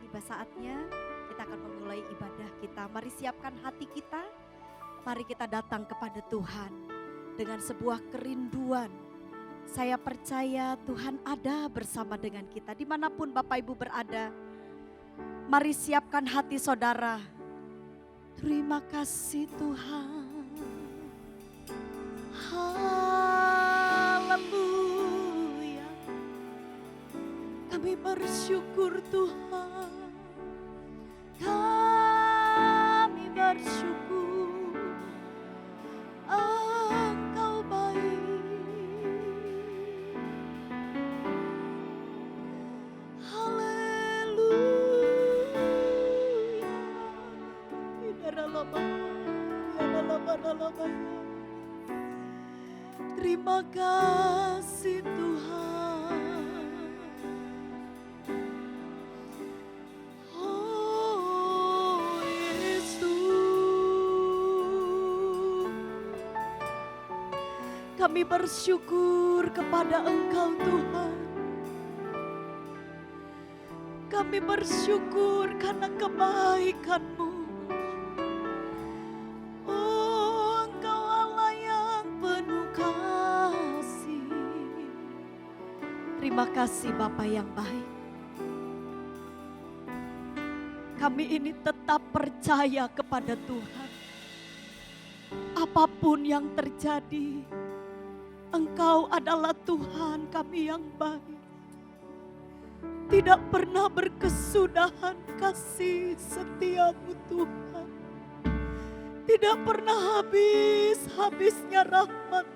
tiba saatnya kita akan memulai ibadah kita. Mari siapkan hati kita, mari kita datang kepada Tuhan dengan sebuah kerinduan. Saya percaya Tuhan ada bersama dengan kita dimanapun Bapak Ibu berada. Mari siapkan hati saudara. Terima kasih Tuhan. Haleluya. Kami bersyukur Tuhan. Kami bersyukur. Engkau baik. Haleluya. Terima kasih Tuhan. Oh Yesus, kami bersyukur kepada Engkau Tuhan. Kami bersyukur karena kebaikan-Mu. Terima kasih Bapa yang baik. Kami ini tetap percaya kepada Tuhan. Apapun yang terjadi, Engkau adalah Tuhan kami yang baik. Tidak pernah berkesudahan kasih setiamu Tuhan. Tidak pernah habis-habisnya rahmat.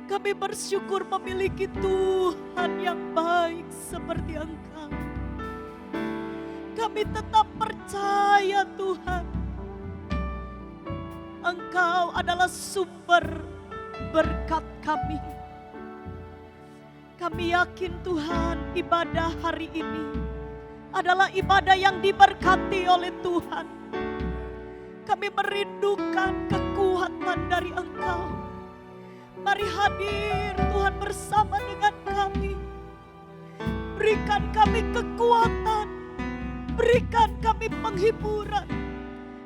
Kami bersyukur memiliki Tuhan yang baik seperti Engkau. Kami tetap percaya Tuhan. Engkau adalah sumber berkat kami. Kami yakin Tuhan ibadah hari ini adalah ibadah yang diberkati oleh Tuhan. Kami merindukan kekuatan dari Engkau. Mari hadir Tuhan bersama dengan kami. Berikan kami kekuatan. Berikan kami penghiburan.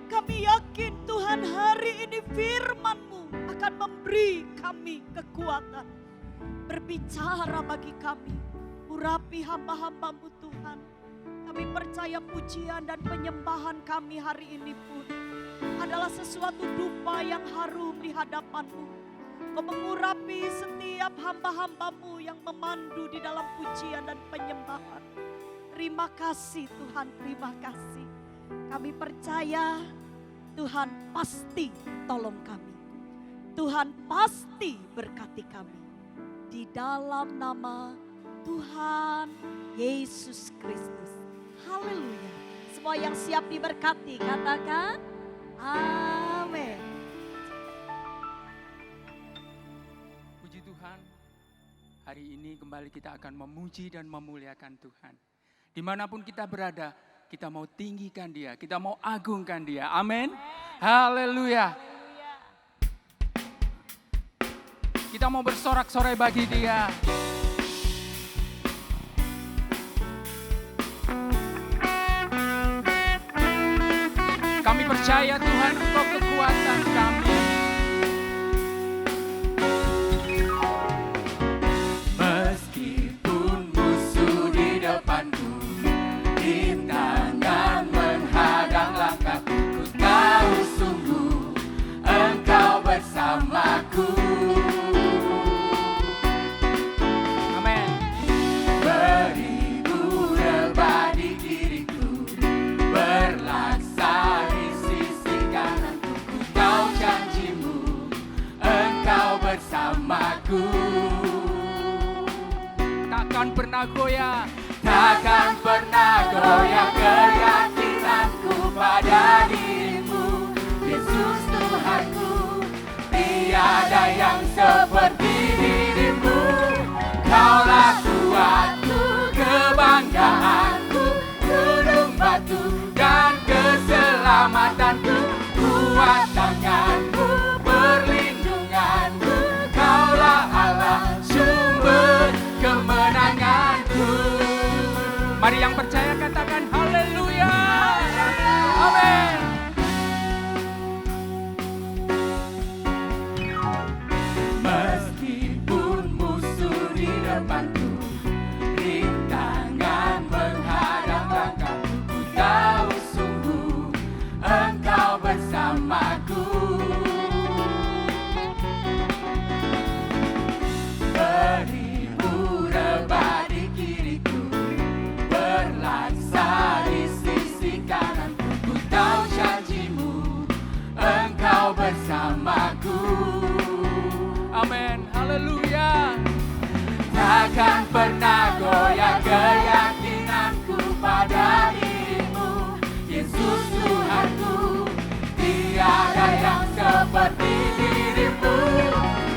Kami yakin Tuhan hari ini firman-Mu akan memberi kami kekuatan. Berbicara bagi kami. Urapi hamba-hamba-Mu Tuhan. Kami percaya pujian dan penyembahan kami hari ini pun adalah sesuatu dupa yang harum di hadapan-Mu. Kau mengurapi setiap hamba-hamba-Mu yang memandu di dalam pujian dan penyembahan. Terima kasih Tuhan, terima kasih. Kami percaya Tuhan pasti tolong kami. Tuhan pasti berkati kami. Di dalam nama Tuhan Yesus Kristus. Haleluya. Semua yang siap diberkati katakan amin. Hari ini kembali kita akan memuji dan memuliakan Tuhan. Dimanapun kita berada, kita mau tinggikan Dia, kita mau agungkan Dia. Amin. Haleluya. Kita mau bersorak-sorai bagi Dia. Kami percaya Tuhan Engkau kekuatan kami. Amin. Beribu rebah di diriku, berlaksa di sisi kananku. Ku tahu janjimu, Engkau bersamaku. Takkan pernah goyah, takkan pernah goyah keyakinanku pada dirimu, Yesus Tuhanku. Tiada yang seperti dirimu. Kaulah kuatku, kebanggaanku, gunung batu dan keselamatanku. Kuat tanganku, perlindunganku. Kaulah Allah, sumber kemenanganku. Mari yang percaya katakan haleluya. Amin. Meskipun musuh di depanku, rintangan menghadang langkahku, ku tahu sungguh Engkau bersamaku. Beribu rebah di kiriku, berlaksa di sisi kananku, ku tahu janji-Mu Engkau bersamaku. Amin. Haleluya. Takkan pernah goyah keyakinanku pada diri-Mu, Yesus Tuhanku. Tiada yang seperti diri-Mu.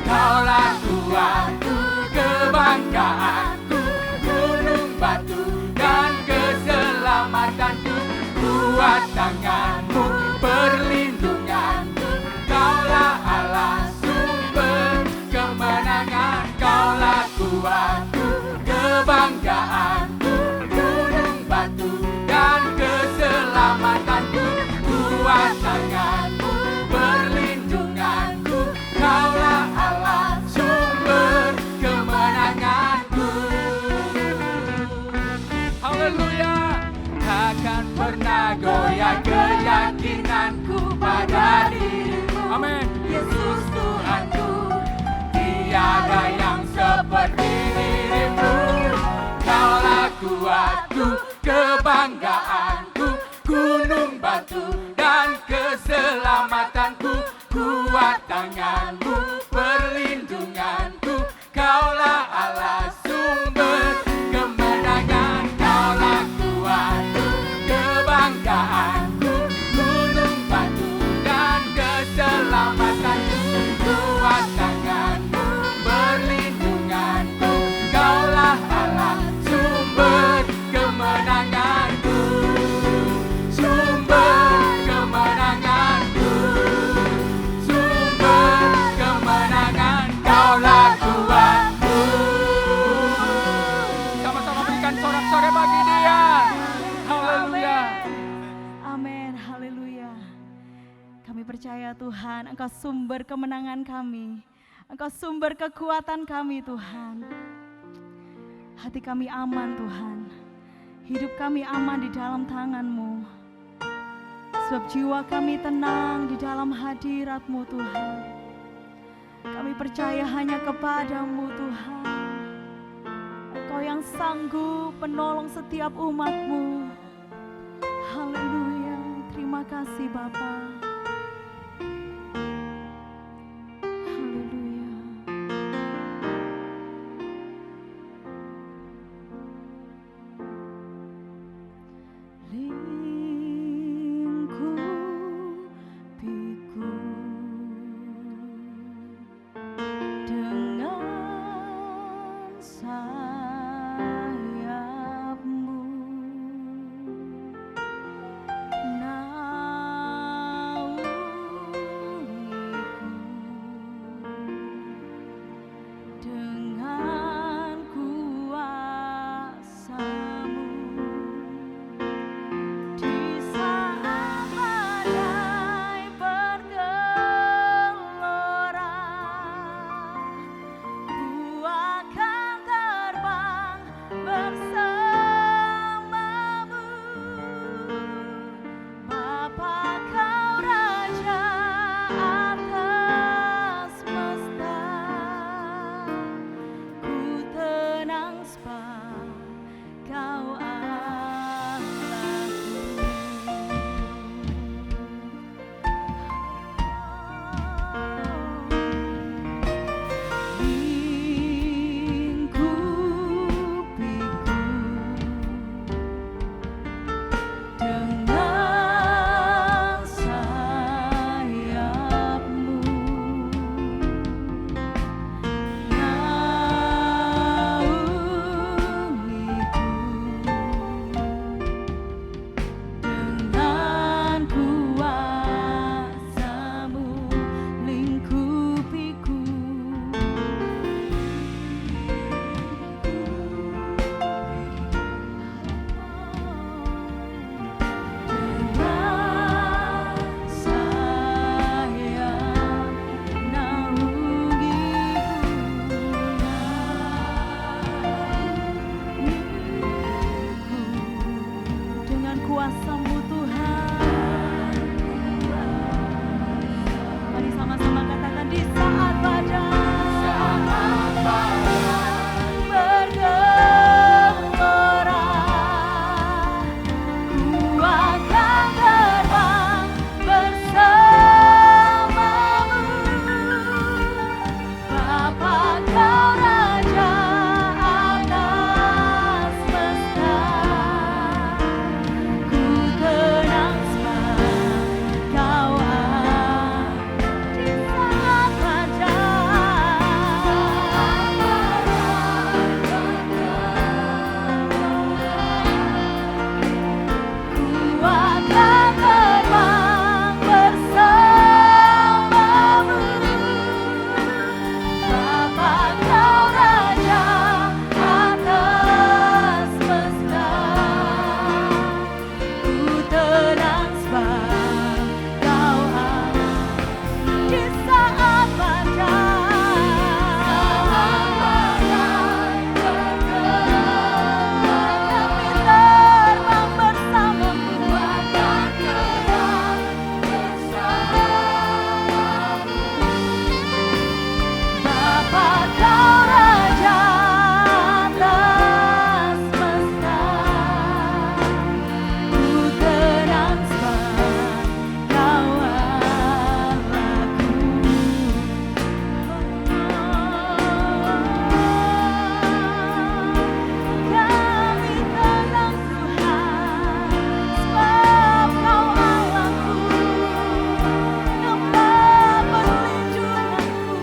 Kaulah kuatku, kebanggaanku, gunung batu dan keselamatanku. Kuat tangan-Mu, perlindunganku. Kaulah Allah sumber kemenangan. Kaulah kuatku, kebanggaanku, gunung batu dan keselamatanku. Kuat tangan-Mu, perlindunganku. Kaulah Allah sumber kemenanganku. Haleluya. Takkan pernah goyah keyakinanku pada diri-Mu, Amin. Yesus Tuhanku. Tiada yang seperti diri-Mu. Kaulah kuatku, kebanggaanku, gunung batu dan keselamatanku. Kuat tangan-Mu, perlindunganku. Kaulah Allah sumber kemenangan. Kaulah kuatku, kebanggaanku, gunung batu dan keselamatanku. Kuat tangan-Mu, perlindunganku. Kaulah Allah sumber kemenanganku. Sumber kemenanganku. Sumber kemenangan. Kaulah kuatku. Sama-sama berikan sorak-sorai bagi Dia. Haleluya. Amin, haleluya. Kami percaya Tuhan, Engkau sumber kemenangan kami. Engkau sumber kekuatan kami Tuhan. Hati kami aman Tuhan. Hidup kami aman di dalam tangan-Mu. Sebab jiwa kami tenang di dalam hadirat-Mu Tuhan. Kami percaya hanya kepada-Mu Tuhan. Engkau yang sanggup menolong setiap umat-Mu. Haleluya, terima kasih Bapa. Haleluya. Lingkupiku dengan sayap-Mu. kuasa-Mu Tuhan. Mari sama-sama katakan di saat badai bergemuran, ku akan terbang bersama-Mu. Bapa Kau Raja atas semesta, ku tenang sebab Kau ada di saat ku akan terbang bersama-Mu. Bapa Kau Raja atas semesta, ku tenang sebab Kau ada di saat badai kami terbang bersama-Mu. Bapa Kau Raja atas semesta, ku tenang sebab Kau Allahku. Kami tenang Tuhan, sebab Kau Allahku, tempat perlindunganku.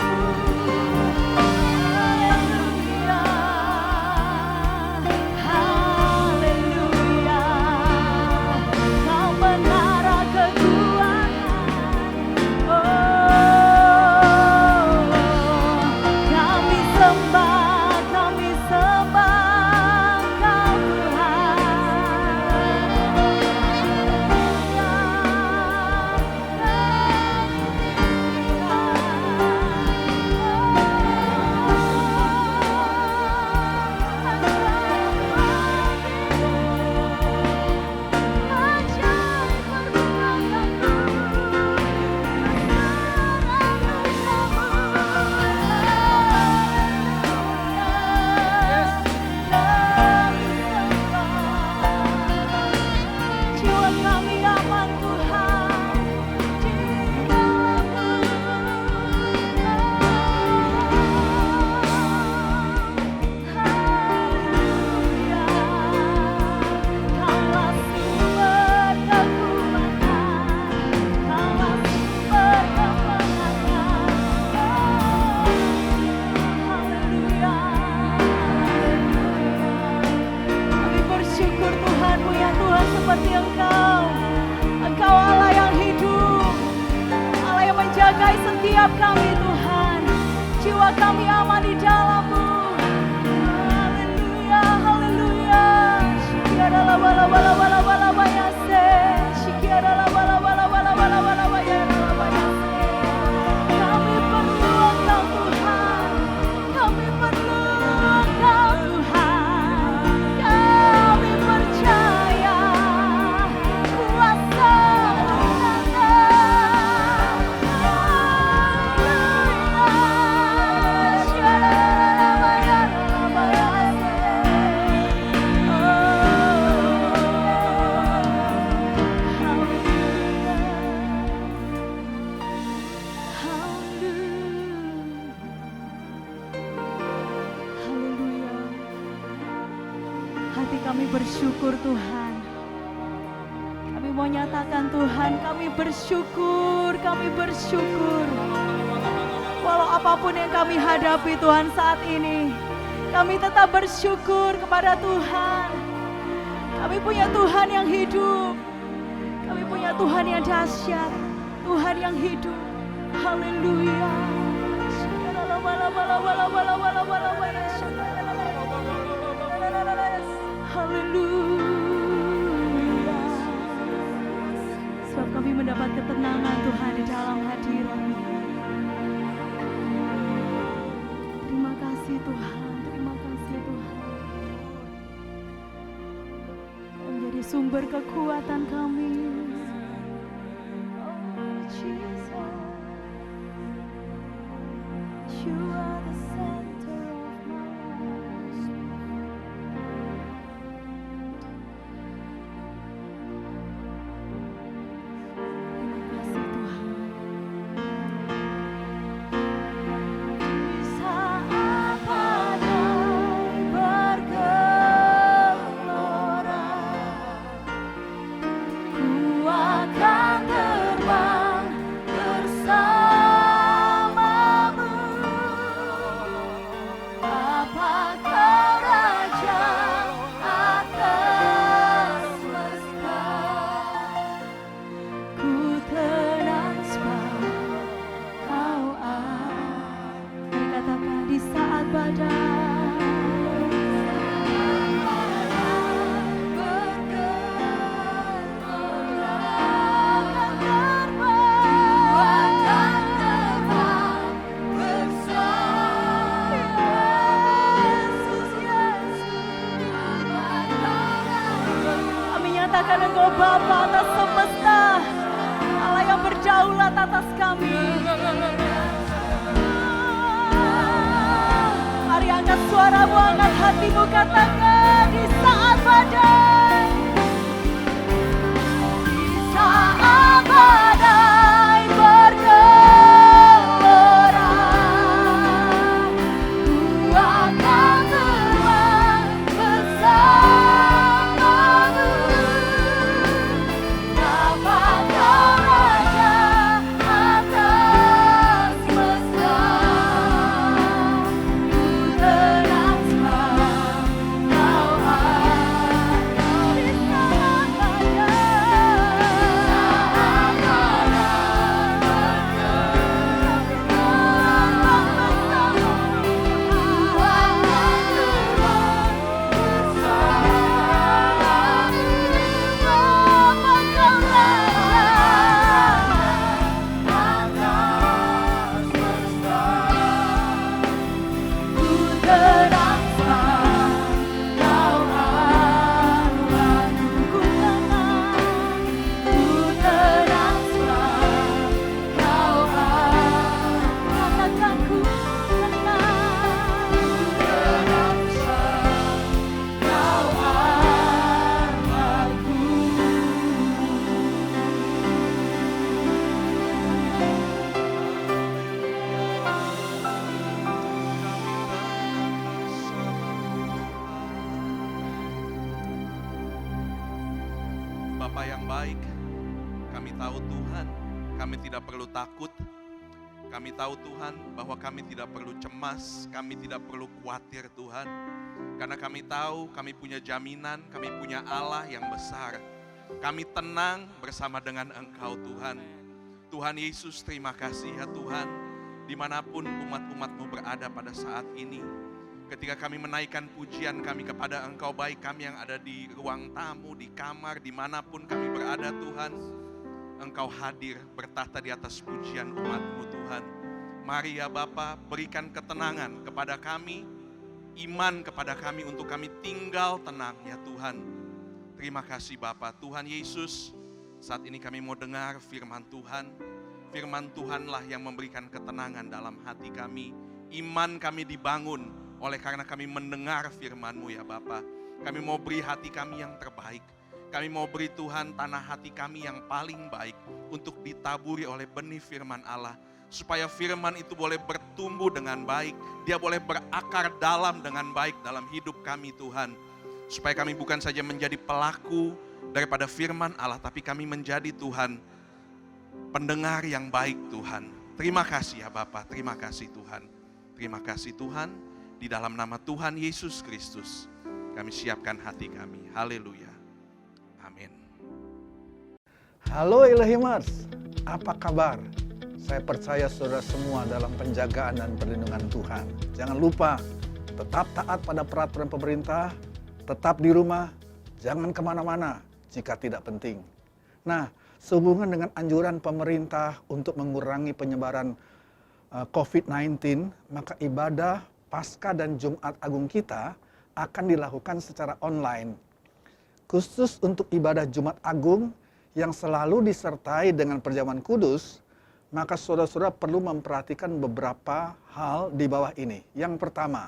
Haleluya, haleluya, Kau menara kekuatan. Kami sembah Kau jiwa kami aman Tuhan di Haleluya, Kaulah sumber kekuatan, Kaulah sumber kemenangan. Haleluya, kami bersyukur Tuhan-Mu ya Tuhan, seperti Engkau Allah yang hidup, Allah yang menjaga setiap kami Tuhan. Jiwa kami aman di dalam-Mu. Haleluya, haleluya. Shikiara la bala bala bala bala bayase. Shikiara la bala bala bala bala bala bayase. Kami perlu Engkau Tuhan. Kami perlu Engkau Tuhan. Kami percaya kuasa-Mu nyata. Hati kami bersyukur Tuhan. Kami mau nyatakan Tuhan, kami bersyukur, kami bersyukur. Walau apapun yang kami hadapi Tuhan saat ini, kami tetap bersyukur kepada Tuhan. Kami punya Tuhan yang hidup. Kami punya Tuhan yang dahsyat, Tuhan yang hidup. Haleluya. Haleluya. Sebab kami mendapat ketenangan Tuhan di dalam hadirat. Terima kasih Tuhan, terima kasih Tuhan. Kau menjadi sumber kekuatan kami. Oh Jesus, You are the center of my life. Terima kasih Tuhan. Di saat badai bergelora, ku akan terbang bersamamu. Bapa Kau Raja atas semesta, ku tenang sebab Kau ada. Mari katakan di saat badai bergelora, akan terbang bersama Yesus, kami nyatakan Engkau Bapa atas semesta, Allah yang berdaulat atas kami. Mari angkat suaramu, angkat hatimu, katakan di saat badai. Di saat badai bergelora, ku akan terbang bersamamu. Bapa Kau Raja atas semesta, ku tenang sebab Kau ada. Di saat Bapa yang baik, kami tahu Tuhan, kami tidak perlu takut. Kami tahu Tuhan bahwa kami tidak perlu cemas, kami tidak perlu khawatir Tuhan. Karena kami tahu kami punya jaminan, kami punya Allah yang besar. Kami tenang bersama dengan Engkau Tuhan. Tuhan Yesus, terima kasih ya Tuhan, dimanapun umat-umat-Mu berada pada saat ini. Ketika kami menaikkan pujian kami kepada Engkau, baik kami yang ada di ruang tamu, di kamar, dimanapun kami berada Tuhan, Engkau hadir bertahta di atas pujian umat-Mu Tuhan. Mari ya Bapa, berikan ketenangan kepada kami, iman kepada kami untuk kami tinggal tenang ya Tuhan. Terima kasih Bapa. Tuhan Yesus, saat ini kami mau dengar firman Tuhan. Firman Tuhanlah yang memberikan ketenangan dalam hati kami. Iman kami dibangun oleh karena kami mendengar firman-Mu ya Bapa. Kami mau beri hati kami yang terbaik. Kami mau beri Tuhan tanah hati kami yang paling baik untuk ditaburi oleh benih firman Allah. Supaya firman itu boleh bertumbuh dengan baik. Dia boleh berakar dalam dengan baik dalam hidup kami Tuhan. Supaya kami bukan saja menjadi pelaku daripada firman Allah, tapi kami menjadi Tuhan pendengar yang baik Tuhan. Terima kasih ya Bapa, terima kasih Tuhan. Terima kasih Tuhan, di dalam nama Tuhan Yesus Kristus kami siapkan hati kami. Haleluya. Amin. Halo Ilahimers, apa kabar? Saya percaya saudara semua dalam penjagaan dan perlindungan Tuhan. Jangan lupa, tetap taat pada peraturan pemerintah, tetap di rumah, jangan kemana-mana jika tidak penting. Nah, sehubungan dengan anjuran pemerintah untuk mengurangi penyebaran COVID-19, maka ibadah Paskah dan Jumat Agung kita akan dilakukan secara online. khusus untuk ibadah Jumat Agung yang selalu disertai dengan perjamuan kudus, maka saudara-saudara perlu memperhatikan beberapa hal di bawah ini. Yang pertama,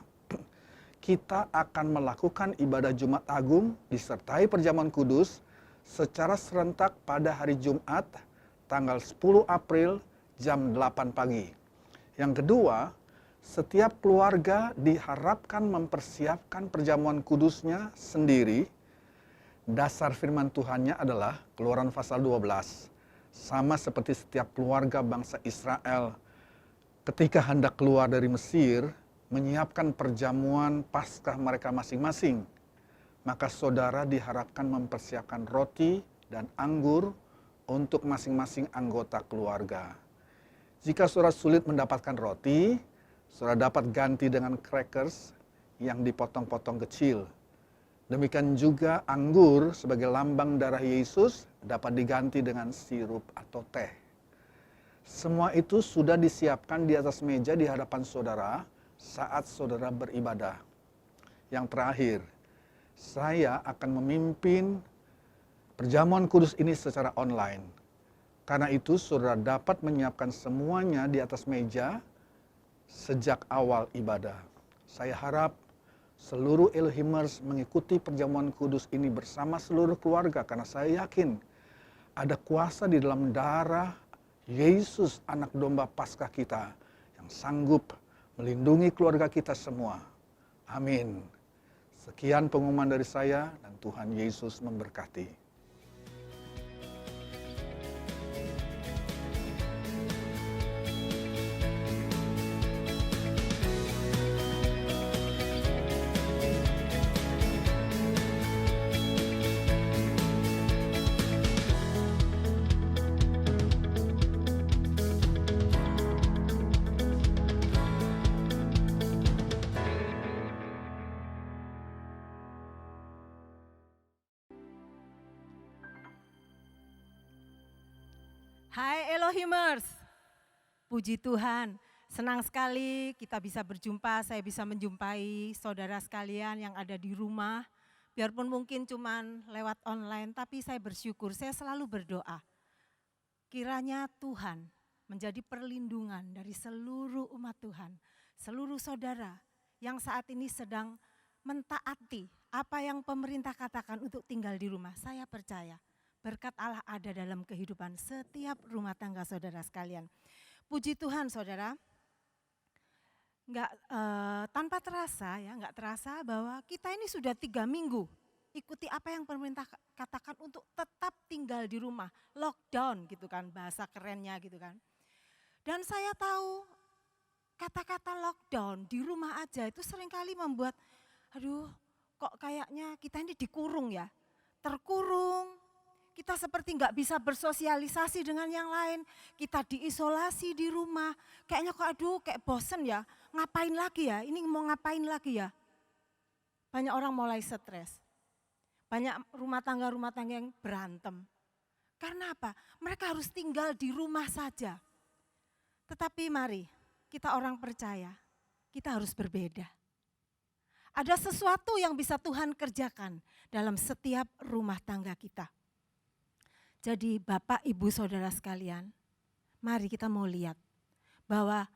kita akan melakukan ibadah Jumat Agung disertai perjamuan kudus secara serentak pada hari Jumat tanggal 10 April jam 8 pagi. Yang kedua, setiap keluarga diharapkan mempersiapkan perjamuan kudusnya sendiri. Dasar firman Tuhannya adalah Keluaran pasal 12. Sama seperti setiap keluarga bangsa Israel ketika hendak keluar dari Mesir, menyiapkan perjamuan Paskah mereka masing-masing, maka saudara diharapkan mempersiapkan roti dan anggur untuk masing-masing anggota keluarga. Jika saudara sulit mendapatkan roti, saudara dapat ganti dengan crackers yang dipotong-potong kecil. Demikian juga anggur sebagai lambang darah Yesus dapat diganti dengan sirup atau teh. Semua itu sudah disiapkan di atas meja di hadapan saudara saat saudara beribadah. Yang terakhir, saya akan memimpin perjamuan kudus ini secara online. Karena itu saudara dapat menyiapkan semuanya di atas meja sejak awal ibadah. Saya harap seluruh Elohimers mengikuti perjamuan kudus ini bersama seluruh keluarga, karena saya yakin ada kuasa di dalam darah Yesus, anak domba Paskah kita, yang sanggup melindungi keluarga kita semua. Amin. Sekian pengumuman dari saya, dan Tuhan Yesus memberkati. Hai Elohimers, puji Tuhan, senang sekali kita bisa berjumpa, saya bisa menjumpai saudara sekalian yang ada di rumah. Biarpun mungkin cuman lewat online, tapi saya bersyukur, saya selalu berdoa. Kiranya Tuhan menjadi perlindungan dari seluruh umat Tuhan, seluruh saudara yang saat ini sedang mentaati apa yang pemerintah katakan untuk tinggal di rumah. Saya percaya berkat Allah ada dalam kehidupan setiap rumah tangga saudara sekalian. Puji Tuhan saudara, tanpa terasa ya, nggak terasa bahwa kita ini sudah 3 minggu ikuti apa yang pemerintah katakan untuk tetap tinggal di rumah, lockdown gitu kan, bahasa kerennya gitu kan. Dan saya tahu kata-kata lockdown di rumah aja itu seringkali membuat, aduh kok kayaknya kita ini dikurung ya, terkurung. Kita seperti nggak bisa bersosialisasi dengan yang lain, kita diisolasi di rumah, kayaknya kok aduh kayak bosen ya, ngapain lagi ya, ini mau ngapain lagi ya. Banyak orang mulai stres, banyak rumah tangga yang berantem. Karena apa? Mereka harus tinggal di rumah saja. Tetapi mari, kita orang percaya, kita harus berbeda. Ada sesuatu yang bisa Tuhan kerjakan dalam setiap rumah tangga kita. Jadi Bapak, Ibu, Saudara sekalian, mari kita mau lihat bahwa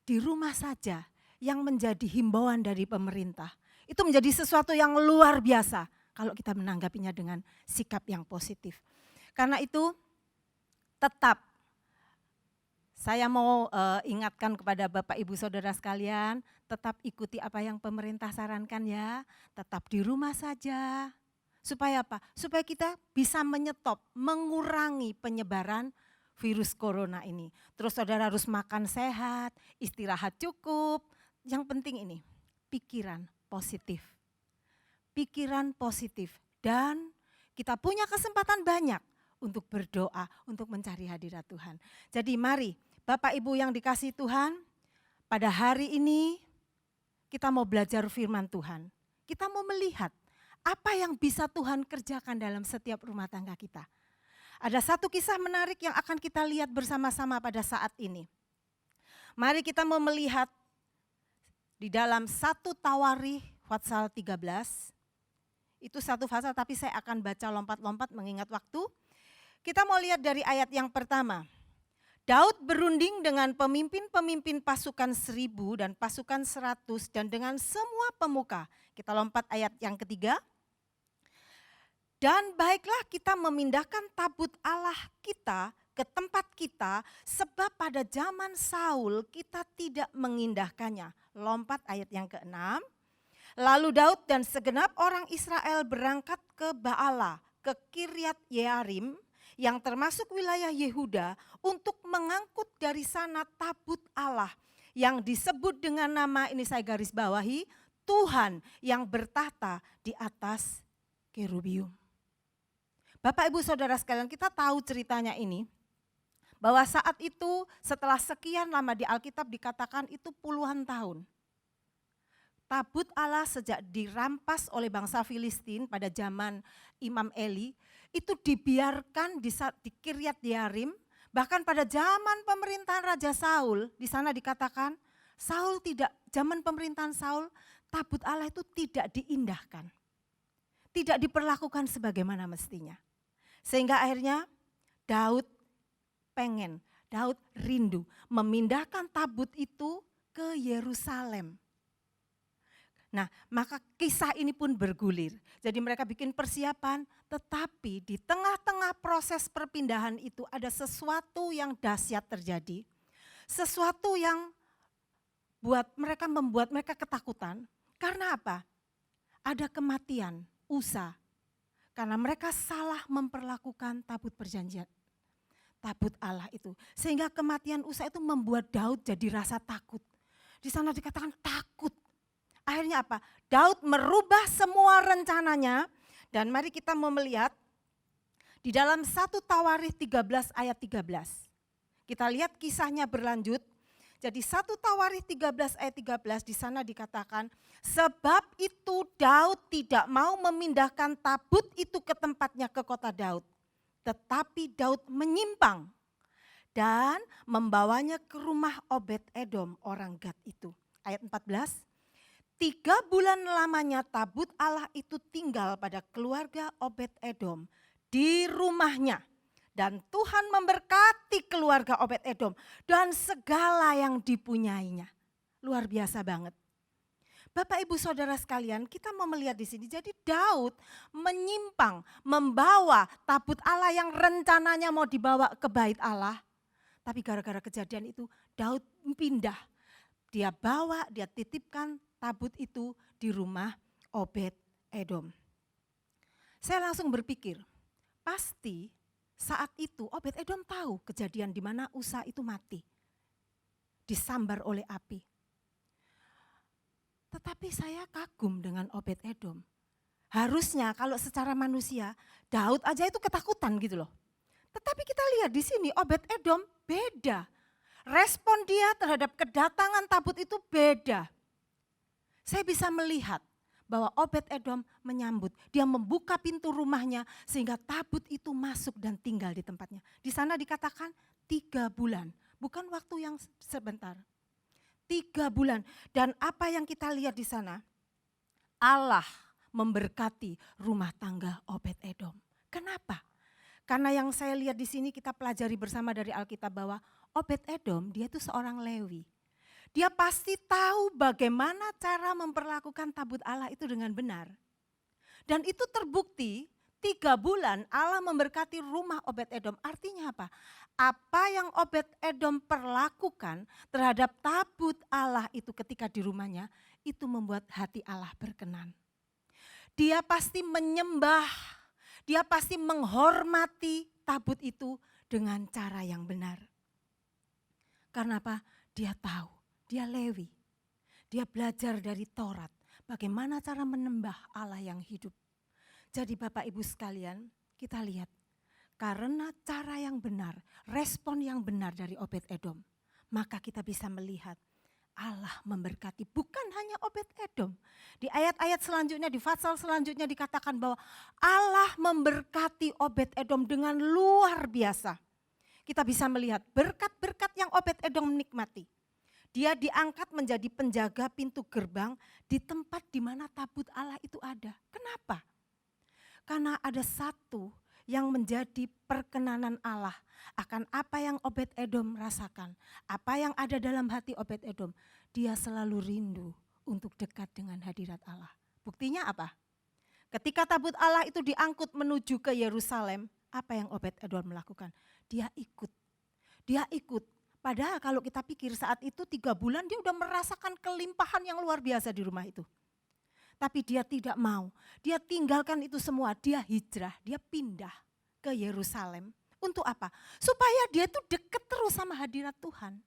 di rumah saja yang menjadi himbauan dari pemerintah, itu menjadi sesuatu yang luar biasa kalau kita menanggapinya dengan sikap yang positif. Karena itu tetap saya mau ingatkan kepada Bapak, Ibu, Saudara sekalian, tetap ikuti apa yang pemerintah sarankan ya, tetap di rumah saja. Supaya apa? Supaya kita bisa menyetop, mengurangi penyebaran virus corona ini. Terus saudara harus makan sehat, istirahat cukup. Yang penting ini, pikiran positif. Pikiran positif. Dan kita punya kesempatan banyak untuk berdoa, untuk mencari hadirat Tuhan. Jadi mari Bapak Ibu yang dikasihi Tuhan, pada hari ini kita mau belajar firman Tuhan. Kita mau melihat apa yang bisa Tuhan kerjakan dalam setiap rumah tangga kita. Ada satu kisah menarik yang akan kita lihat bersama-sama pada saat ini. Mari kita mau melihat di dalam 1 Tawarikh pasal 13. Itu satu pasal tapi saya akan baca lompat-lompat mengingat waktu. Kita mau lihat dari ayat yang pertama. Daud berunding dengan pemimpin-pemimpin pasukan 1000 dan pasukan 100 dan dengan semua pemuka. Kita lompat ayat yang ketiga. Dan baiklah kita memindahkan tabut Allah kita ke tempat kita, sebab pada zaman Saul kita tidak mengindahkannya. Lompat ayat yang ke-6. Lalu Daud dan segenap orang Israel berangkat ke Baala, ke Kiryat Yearim, yang termasuk wilayah Yehuda, untuk mengangkut dari sana tabut Allah yang disebut dengan nama, ini saya garis bawahi, Tuhan yang bertahta di atas kerubium. Bapak Ibu Saudara sekalian, kita tahu ceritanya ini, bahwa saat itu setelah sekian lama di Alkitab dikatakan itu puluhan tahun. Tabut Allah sejak dirampas oleh bangsa Filistin pada zaman Imam Eli, itu dibiarkan di Kiryat Yearim, bahkan pada zaman pemerintahan Raja Saul, di sana dikatakan zaman pemerintahan Saul, tabut Allah itu tidak diindahkan. Tidak diperlakukan sebagaimana mestinya. Sehingga akhirnya Daud rindu memindahkan tabut itu ke Yerusalem. Nah, maka kisah ini pun bergulir. Jadi mereka bikin persiapan, tetapi di tengah-tengah proses perpindahan itu ada sesuatu yang dahsyat terjadi. Sesuatu yang membuat mereka ketakutan. Karena apa? Ada kematian Usa. Karena mereka salah memperlakukan tabut perjanjian. Tabut Allah itu. Sehingga kematian Usa itu membuat Daud jadi rasa takut. Di sana dikatakan takut. Akhirnya apa? Daud merubah semua rencananya, dan mari kita mau melihat di dalam 1 Tawarikh 13 ayat 13. Kita lihat kisahnya berlanjut. Jadi 1 Tawarikh 13 ayat 13 di sana dikatakan, sebab itu Daud tidak mau memindahkan tabut itu ke tempatnya ke kota Daud. Tetapi Daud menyimpang dan membawanya ke rumah Obed-Edom orang Gad itu. Ayat 14. 3 bulan lamanya tabut Allah itu tinggal pada keluarga Obed-Edom di rumahnya. Dan Tuhan memberkati keluarga Obed-Edom dan segala yang dipunyainya. Luar biasa banget. Bapak Ibu Saudara sekalian, kita mau melihat di sini. Jadi Daud menyimpang, membawa tabut Allah yang rencananya mau dibawa ke bait Allah. Tapi gara-gara kejadian itu Daud pindah. Dia titipkan tabut itu di rumah Obed-Edom. Saya langsung berpikir, pasti saat itu Obed-Edom tahu kejadian di mana Usa itu mati. Disambar oleh api. Tetapi saya kagum dengan Obed-Edom. Harusnya kalau secara manusia, Daud aja itu ketakutan gitu loh. Tetapi kita lihat di sini Obed-Edom beda. Respon dia terhadap kedatangan tabut itu beda. Saya bisa melihat bahwa Obed-Edom menyambut. Dia membuka pintu rumahnya sehingga tabut itu masuk dan tinggal di tempatnya. Di sana dikatakan 3 bulan, bukan waktu yang sebentar. 3 bulan. Dan apa yang kita lihat di sana? Allah memberkati rumah tangga Obed-Edom. Kenapa? Karena yang saya lihat di sini kita pelajari bersama dari Alkitab bahwa Obed-Edom dia itu seorang Lewi. Dia pasti tahu bagaimana cara memperlakukan tabut Allah itu dengan benar. Dan itu terbukti 3 bulan Allah memberkati rumah Obed-Edom. Artinya apa? Apa yang Obed-Edom perlakukan terhadap tabut Allah itu ketika di rumahnya, itu membuat hati Allah berkenan. Dia pasti menyembah, dia pasti menghormati tabut itu dengan cara yang benar. Karena apa? Dia tahu, dia Lewi. Dia belajar dari Taurat, bagaimana cara menyembah Allah yang hidup. Jadi Bapak Ibu sekalian, kita lihat. Karena cara yang benar, respon yang benar dari Obed-Edom, maka kita bisa melihat Allah memberkati bukan hanya Obed-Edom. Di ayat-ayat selanjutnya, di pasal selanjutnya dikatakan bahwa Allah memberkati Obed-Edom dengan luar biasa. Kita bisa melihat berkat-berkat yang Obed-Edom menikmati. Dia diangkat menjadi penjaga pintu gerbang di tempat di mana tabut Allah itu ada. Kenapa? Karena ada satu yang menjadi perkenanan Allah akan apa yang Obed-Edom rasakan, apa yang ada dalam hati Obed-Edom. Dia selalu rindu untuk dekat dengan hadirat Allah. Buktinya apa? Ketika tabut Allah itu diangkut menuju ke Yerusalem, apa yang Obed-Edom melakukan? Dia ikut. Dia ikut. Padahal kalau kita pikir saat itu 3 bulan dia udah merasakan kelimpahan yang luar biasa di rumah itu. Tapi dia tidak mau. Dia tinggalkan itu semua. Dia hijrah, dia pindah ke Yerusalem. Untuk apa? Supaya dia itu dekat terus sama hadirat Tuhan.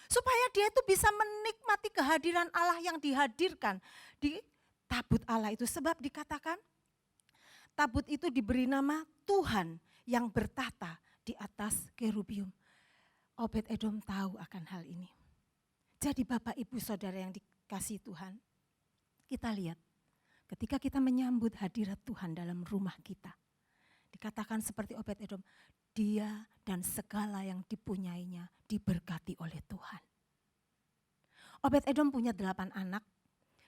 Supaya dia itu bisa menikmati kehadiran Allah yang dihadirkan di tabut Allah itu. Sebab dikatakan tabut itu diberi nama Tuhan yang bertata di atas kerubium. Obed-Edom tahu akan hal ini. Jadi Bapak Ibu Saudara yang dikasihi Tuhan, kita lihat ketika kita menyambut hadirat Tuhan dalam rumah kita, dikatakan seperti Obed-Edom, dia dan segala yang dipunyainya diberkati oleh Tuhan. Obed-Edom punya 8 anak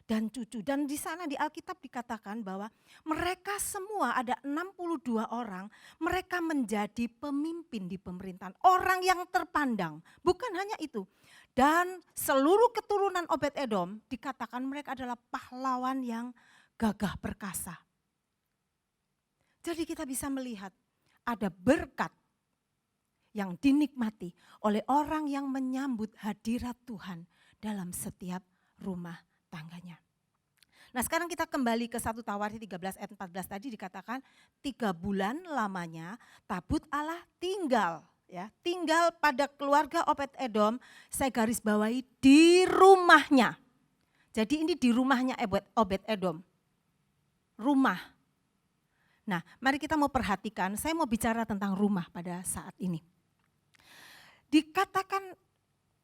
dan cucu. Dan di sana di Alkitab dikatakan bahwa mereka semua ada 62 orang, mereka menjadi pemimpin di pemerintahan. Orang yang terpandang, bukan hanya itu. Dan seluruh keturunan Obed-Edom dikatakan mereka adalah pahlawan yang gagah perkasa. Jadi kita bisa melihat ada berkat yang dinikmati oleh orang yang menyambut hadirat Tuhan dalam setiap rumah tangganya. Nah sekarang kita kembali ke 1 Tawarikh 13 ayat 14 tadi dikatakan 3 bulan lamanya tabut Allah tinggal. Ya, tinggal pada keluarga Obed-Edom, saya garis bawahi di rumahnya. Jadi ini di rumahnya Obed-Edom. Rumah. Nah mari kita mau perhatikan, saya mau bicara tentang rumah pada saat ini. Dikatakan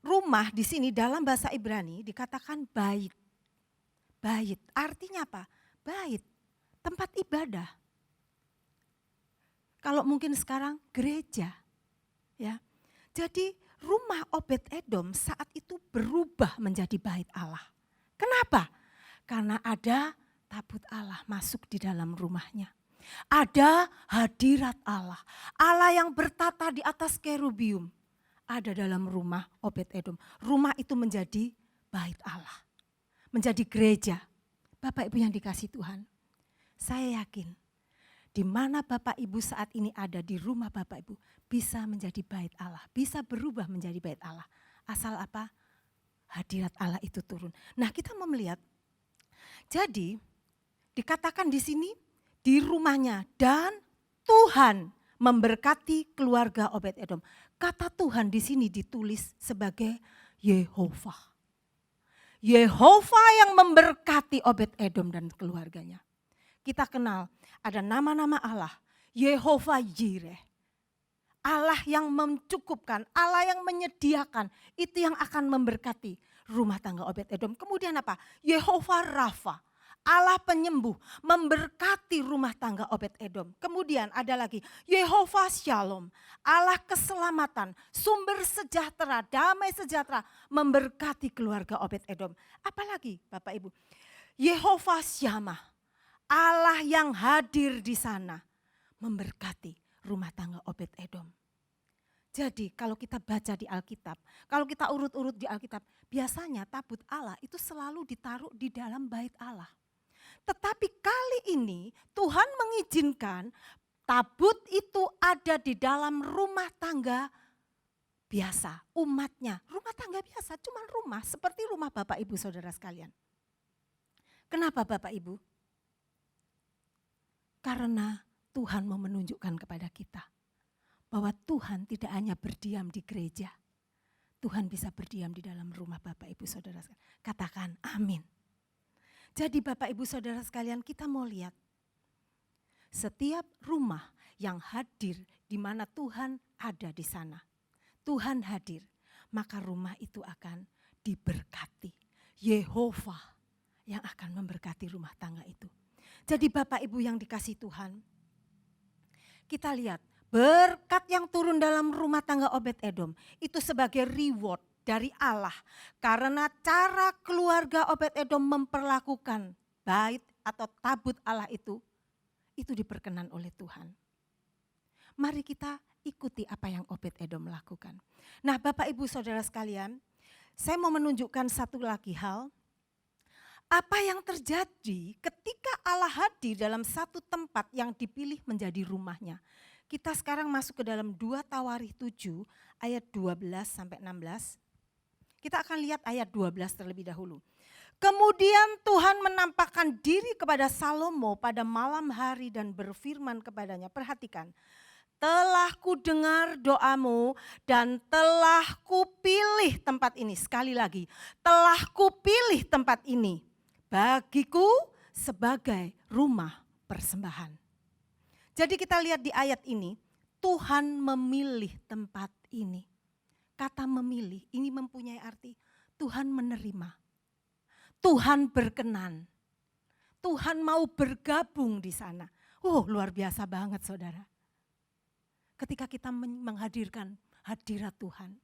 rumah di sini dalam bahasa Ibrani dikatakan bait. Bait, artinya apa? Bait, tempat ibadah. Kalau mungkin sekarang gereja. Ya. Jadi rumah Obed-Edom saat itu berubah menjadi bait Allah. Kenapa? Karena ada tabut Allah masuk di dalam rumahnya. Ada hadirat Allah. Allah yang bertata di atas kerubium. Ada dalam rumah Obed-Edom. Rumah itu menjadi bait Allah. Menjadi gereja. Bapak Ibu yang dikasihi Tuhan. Saya yakin di mana Bapak Ibu saat ini ada di rumah Bapak Ibu bisa menjadi bait Allah. Bisa berubah menjadi bait Allah. Asal apa? Hadirat Allah itu turun. Nah kita mau melihat. Jadi dikatakan di sini di rumahnya dan Tuhan memberkati keluarga Obed-Edom. Kata Tuhan di sini ditulis sebagai Yehova. Yehova yang memberkati Obed-Edom dan keluarganya. Kita kenal ada nama-nama Allah. Yehova Jireh. Allah yang mencukupkan, Allah yang menyediakan. Itu yang akan memberkati rumah tangga Obed-Edom. Kemudian apa? Yehova Rafa. Allah penyembuh memberkati rumah tangga Obed-Edom. Kemudian ada lagi Yehova Shalom, Allah keselamatan, sumber sejahtera, damai sejahtera memberkati keluarga Obed-Edom. Apalagi Bapak Ibu, Yehova Syamah, Allah yang hadir di sana memberkati rumah tangga Obed-Edom. Jadi kalau kita baca di Alkitab, kalau kita urut-urut di Alkitab, biasanya tabut Allah itu selalu ditaruh di dalam bait Allah. Tetapi kali ini Tuhan mengizinkan tabut itu ada di dalam rumah tangga biasa, umatnya. Rumah tangga biasa, cuma rumah seperti rumah Bapak Ibu Saudara sekalian. Kenapa Bapak Ibu? Karena Tuhan mau menunjukkan kepada kita bahwa Tuhan tidak hanya berdiam di gereja. Tuhan bisa berdiam di dalam rumah Bapak Ibu Saudara sekalian. Katakan amin. Jadi Bapak Ibu Saudara sekalian kita mau lihat setiap rumah yang hadir di mana Tuhan ada di sana. Tuhan hadir, maka rumah itu akan diberkati. Yehova yang akan memberkati rumah tangga itu. Jadi Bapak Ibu yang dikasihi Tuhan, kita lihat berkat yang turun dalam rumah tangga Obed-Edom itu sebagai reward dari Allah. Karena cara keluarga Obed-Edom memperlakukan bait atau tabut Allah itu itu diperkenan oleh Tuhan. Mari kita ikuti apa yang Obed-Edom lakukan. Nah, Bapak Ibu Saudara sekalian, saya mau menunjukkan satu lagi hal. Apa yang terjadi ketika Allah hadir dalam satu tempat yang dipilih menjadi rumahnya. Kita sekarang masuk ke dalam 2 Tawarikh 7 ayat 12 sampai 16. Kita akan lihat ayat 12 terlebih dahulu. Kemudian Tuhan menampakkan diri kepada Salomo pada malam hari dan berfirman kepadanya. Perhatikan, telah kudengar doamu dan telah kupilih tempat ini. Sekali lagi, telah kupilih tempat ini bagiku sebagai rumah persembahan. Jadi kita lihat di ayat ini, Tuhan memilih tempat ini. Kata memilih ini mempunyai arti Tuhan menerima. Tuhan berkenan. Tuhan mau bergabung di sana. Oh, luar biasa banget saudara. Ketika kita menghadirkan hadirat Tuhan,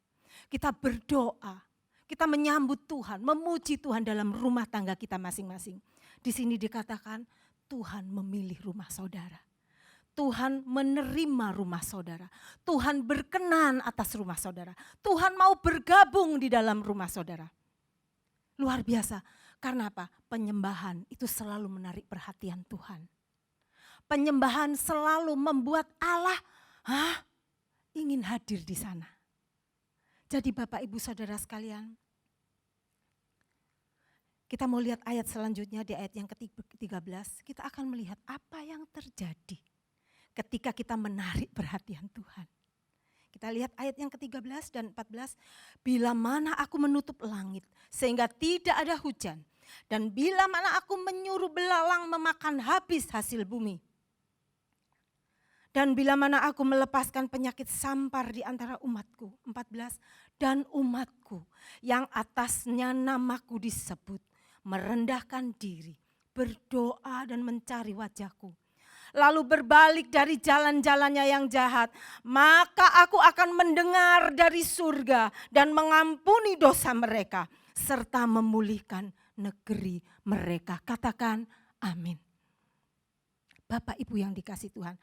kita berdoa, kita menyambut Tuhan, memuji Tuhan dalam rumah tangga kita masing-masing. Di sini dikatakan Tuhan memilih rumah saudara. Tuhan menerima rumah saudara. Tuhan berkenan atas rumah saudara. Tuhan mau bergabung di dalam rumah saudara. Luar biasa. Karena apa? Penyembahan itu selalu menarik perhatian Tuhan. Penyembahan selalu membuat Allah ingin hadir di sana. Jadi Bapak Ibu Saudara sekalian, kita mau lihat ayat selanjutnya di ayat yang ke-13. Kita akan melihat apa yang terjadi ketika kita menarik perhatian Tuhan. Kita lihat ayat yang ke-13 dan 14. Bila mana aku menutup langit sehingga tidak ada hujan. Dan bila mana aku menyuruh belalang memakan habis hasil bumi. Dan bila mana aku melepaskan penyakit sampar di antara umatku. 14. Dan umatku yang atasnya namaku disebut. Merendahkan diri, berdoa dan mencari wajahku. Lalu berbalik dari jalan-jalannya yang jahat, maka aku akan mendengar dari surga dan mengampuni dosa mereka, serta memulihkan negeri mereka. Katakan amin. Bapak Ibu yang dikasih Tuhan,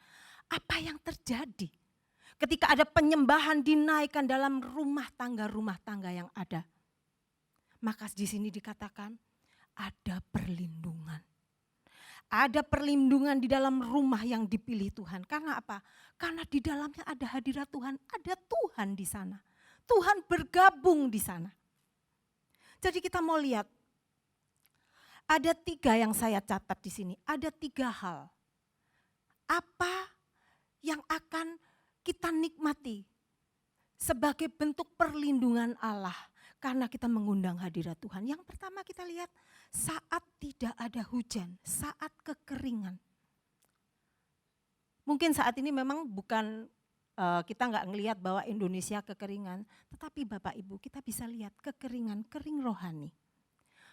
apa yang terjadi ketika ada penyembahan dinaikkan dalam rumah tangga yang ada? Maka di sini dikatakan ada perlindungan. Ada perlindungan di dalam rumah yang dipilih Tuhan. Karena apa? Karena di dalamnya ada hadirat Tuhan, ada Tuhan di sana. Tuhan bergabung di sana. Jadi kita mau lihat, ada 3 yang saya catat di sini. Ada 3 hal. Apa yang akan kita nikmati sebagai bentuk perlindungan Allah karena kita mengundang hadirat Tuhan. Yang pertama kita lihat, saat tidak ada hujan, saat kekeringan. Mungkin saat ini memang bukan kita nggak ngelihat bahwa Indonesia kekeringan, tetapi Bapak Ibu kita bisa lihat kekeringan, kering rohani.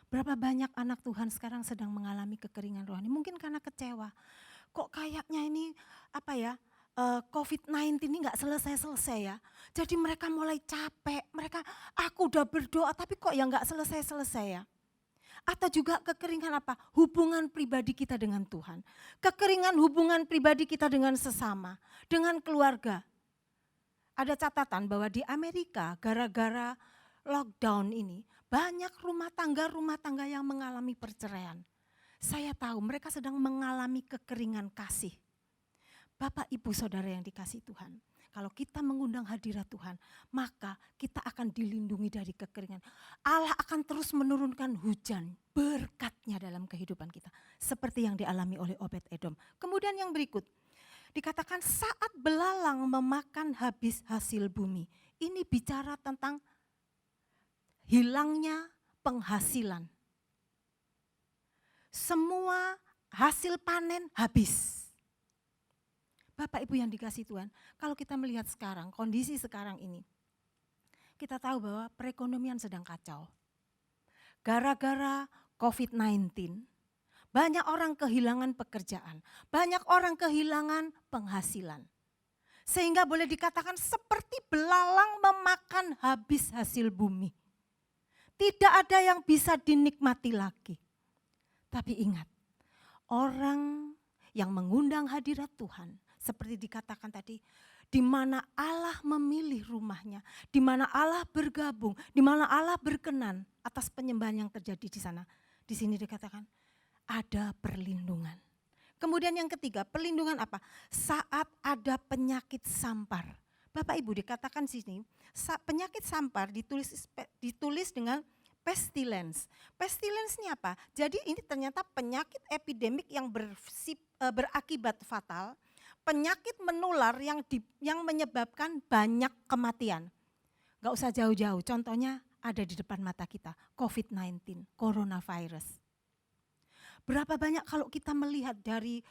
Berapa banyak anak Tuhan sekarang sedang mengalami kekeringan rohani, mungkin karena kecewa. Kok kayaknya ini COVID-19 ini nggak selesai-selesai ya. Jadi mereka mulai capek, aku udah berdoa tapi kok ya nggak selesai-selesai ya. Atau juga kekeringan apa? Hubungan pribadi kita dengan Tuhan. Kekeringan hubungan pribadi kita dengan sesama, dengan keluarga. Ada catatan bahwa di Amerika gara-gara lockdown ini banyak rumah tangga yang mengalami perceraian. Saya tahu mereka sedang mengalami kekeringan kasih. Bapak, Ibu, Saudara yang dikasih Tuhan. Kalau kita mengundang hadirat Tuhan, maka kita akan dilindungi dari kekeringan. Allah akan terus menurunkan hujan, berkat-Nya dalam kehidupan kita. Seperti yang dialami oleh Obed-Edom. Kemudian yang berikut, dikatakan saat belalang memakan habis hasil bumi. Ini bicara tentang hilangnya penghasilan. Semua hasil panen habis. Bapak Ibu yang dikasih Tuhan, kalau kita melihat sekarang, kondisi sekarang ini, kita tahu bahwa perekonomian sedang kacau. Gara-gara COVID-19, banyak orang kehilangan pekerjaan, banyak orang kehilangan penghasilan. Sehingga boleh dikatakan seperti belalang memakan habis hasil bumi. Tidak ada yang bisa dinikmati lagi. Tapi ingat, orang yang mengundang hadirat Tuhan. Seperti dikatakan tadi, di mana Allah memilih rumahnya, di mana Allah bergabung, di mana Allah berkenan atas penyembahan yang terjadi di sana. Di sini dikatakan ada perlindungan. Kemudian yang ketiga, perlindungan apa? Saat ada penyakit sampar. Bapak Ibu dikatakan di sini, penyakit sampar ditulis dengan pestilence. Pestilence ini apa? Jadi ini ternyata penyakit epidemik yang berakibat fatal, penyakit menular yang menyebabkan banyak kematian. Gak usah jauh-jauh, contohnya ada di depan mata kita, COVID-19, coronavirus. Berapa banyak kalau kita melihat dari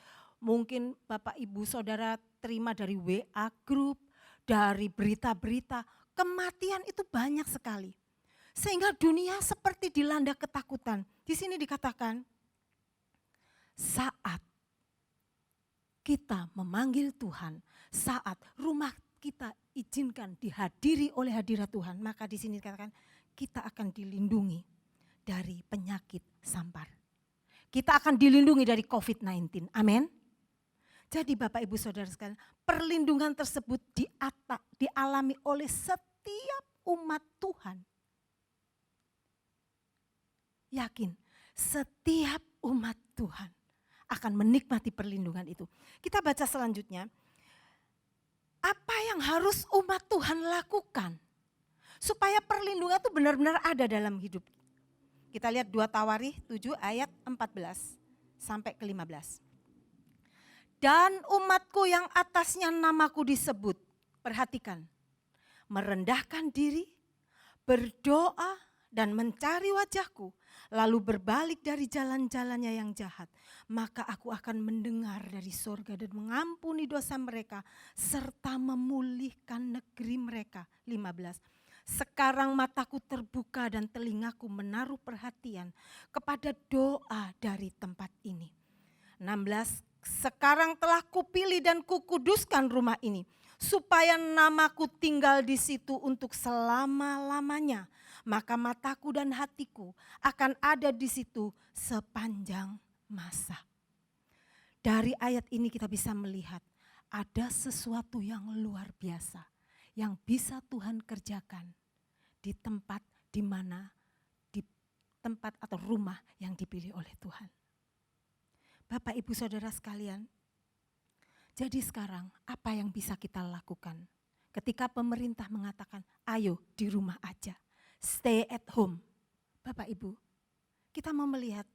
mungkin Bapak Ibu Saudara terima dari WA group, dari berita-berita, kematian itu banyak sekali. Sehingga dunia seperti dilanda ketakutan. Di sini dikatakan, saat kita memanggil Tuhan, saat rumah kita izinkan dihadiri oleh hadirat Tuhan, maka di sini dikatakan kita akan dilindungi dari penyakit sampar. Kita akan dilindungi dari COVID-19, amin. Jadi Bapak Ibu Saudara sekalian, perlindungan tersebut dialami oleh setiap umat Tuhan. Yakin, setiap umat Tuhan akan menikmati perlindungan itu. Kita baca selanjutnya, apa yang harus umat Tuhan lakukan supaya perlindungan itu benar-benar ada dalam hidup. Kita lihat 2 Tawarikh 7 ayat 14 sampai ke 15. Dan umatku yang atasnya namaku disebut, perhatikan, merendahkan diri, berdoa dan mencari wajahku, lalu berbalik dari jalan-jalannya yang jahat, maka aku akan mendengar dari sorga dan mengampuni dosa mereka, serta memulihkan negeri mereka. 15. Sekarang mataku terbuka dan telingaku menaruh perhatian kepada doa dari tempat ini. 16. Sekarang telah kupilih dan kukuduskan rumah ini, supaya namaku tinggal di situ untuk selama-lamanya. Maka mataku dan hatiku akan ada di situ sepanjang masa. Dari ayat ini kita bisa melihat ada sesuatu yang luar biasa yang bisa Tuhan kerjakan di tempat di mana, di tempat atau rumah yang dipilih oleh Tuhan. Bapak Ibu Saudara sekalian, jadi sekarang apa yang bisa kita lakukan ketika pemerintah mengatakan ayo di rumah aja, stay at home. Bapak Ibu, kita mau melihat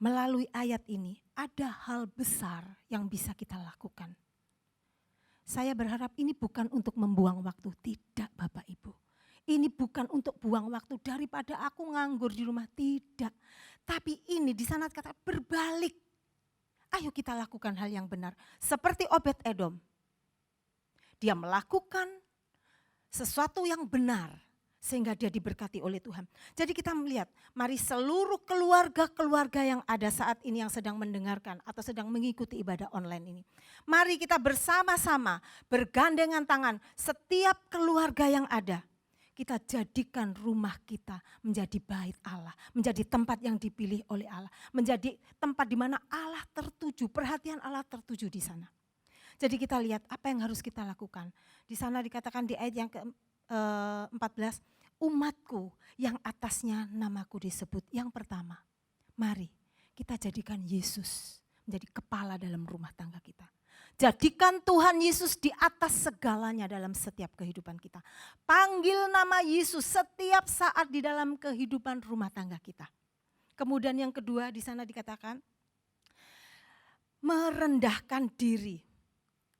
melalui ayat ini ada hal besar yang bisa kita lakukan. Saya berharap ini bukan untuk membuang waktu, tidak Bapak Ibu. Ini bukan untuk buang waktu daripada aku nganggur di rumah, tidak. Tapi ini di sana kata berbalik. Ayo kita lakukan hal yang benar. Seperti Obed-Edom. Dia melakukan sesuatu yang benar sehingga dia diberkati oleh Tuhan. Jadi kita melihat, mari seluruh keluarga-keluarga yang ada saat ini yang sedang mendengarkan atau sedang mengikuti ibadah online ini. Mari kita bersama-sama bergandengan tangan setiap keluarga yang ada. Kita jadikan rumah kita menjadi bait Allah, menjadi tempat yang dipilih oleh Allah, menjadi tempat di mana Allah tertuju, perhatian Allah tertuju di sana. Jadi kita lihat apa yang harus kita lakukan. Di sana dikatakan di ayat yang ke-14, umatku yang atasnya namaku disebut. Yang pertama, mari kita jadikan Yesus menjadi kepala dalam rumah tangga kita. Jadikan Tuhan Yesus di atas segalanya dalam setiap kehidupan kita. Panggil nama Yesus setiap saat di dalam kehidupan rumah tangga kita. Kemudian yang kedua di sana dikatakan merendahkan diri.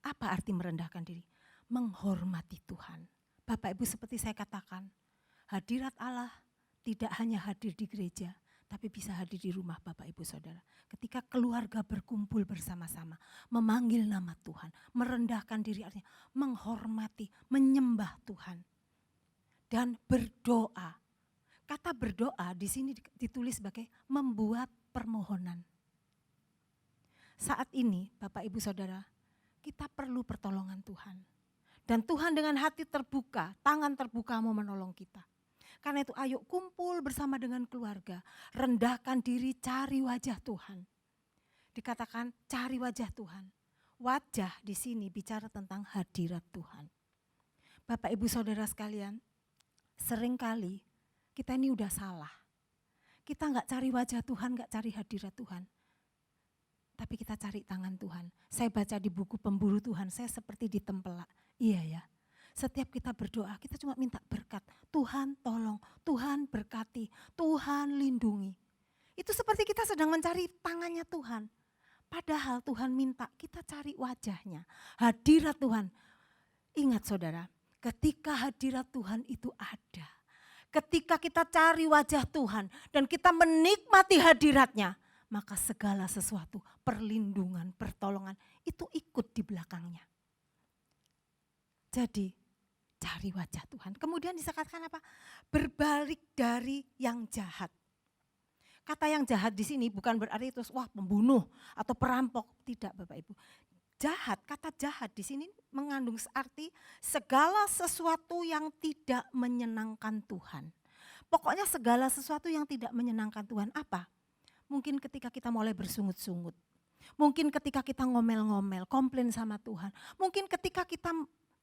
Apa arti merendahkan diri? Menghormati Tuhan. Bapak Ibu seperti saya katakan, hadirat Allah tidak hanya hadir di gereja, tapi bisa hadir di rumah Bapak Ibu Saudara. Ketika keluarga berkumpul bersama-sama, memanggil nama Tuhan, merendahkan diri artinya menghormati, menyembah Tuhan. Dan berdoa. Kata berdoa di sini ditulis sebagai membuat permohonan. Saat ini Bapak Ibu Saudara, kita perlu pertolongan Tuhan. Dan Tuhan dengan hati terbuka, tangan terbuka mau menolong kita. Karena itu ayo kumpul bersama dengan keluarga, rendahkan diri, cari wajah Tuhan. dikatakan cari wajah Tuhan. Wajah di sini bicara tentang hadirat Tuhan. Bapak Ibu Saudara sekalian, seringkali kita ini udah salah. Kita nggak cari wajah Tuhan, nggak cari hadirat Tuhan. Tapi kita cari tangan Tuhan. Saya baca di buku Pemburu Tuhan, saya seperti ditempelak. Iya ya, setiap kita berdoa, kita cuma minta berkat. Tuhan tolong, Tuhan berkati, Tuhan lindungi. Itu seperti kita sedang mencari tangannya Tuhan. Padahal Tuhan minta kita cari wajahnya, hadirat Tuhan. Ingat saudara, ketika hadirat Tuhan itu ada, ketika kita cari wajah Tuhan dan kita menikmati hadiratnya, maka segala sesuatu, perlindungan, pertolongan itu ikut di belakangnya. Jadi cari wajah Tuhan. Kemudian disebutkan apa? Berbalik dari yang jahat. Kata yang jahat di sini bukan berarti itu wah pembunuh atau perampok, tidak Bapak Ibu. Jahat, kata jahat di sini mengandung arti segala sesuatu yang tidak menyenangkan Tuhan. Pokoknya segala sesuatu yang tidak menyenangkan Tuhan. Apa? Mungkin ketika kita mulai bersungut-sungut. Mungkin ketika kita ngomel-ngomel, komplain sama Tuhan. Mungkin ketika kita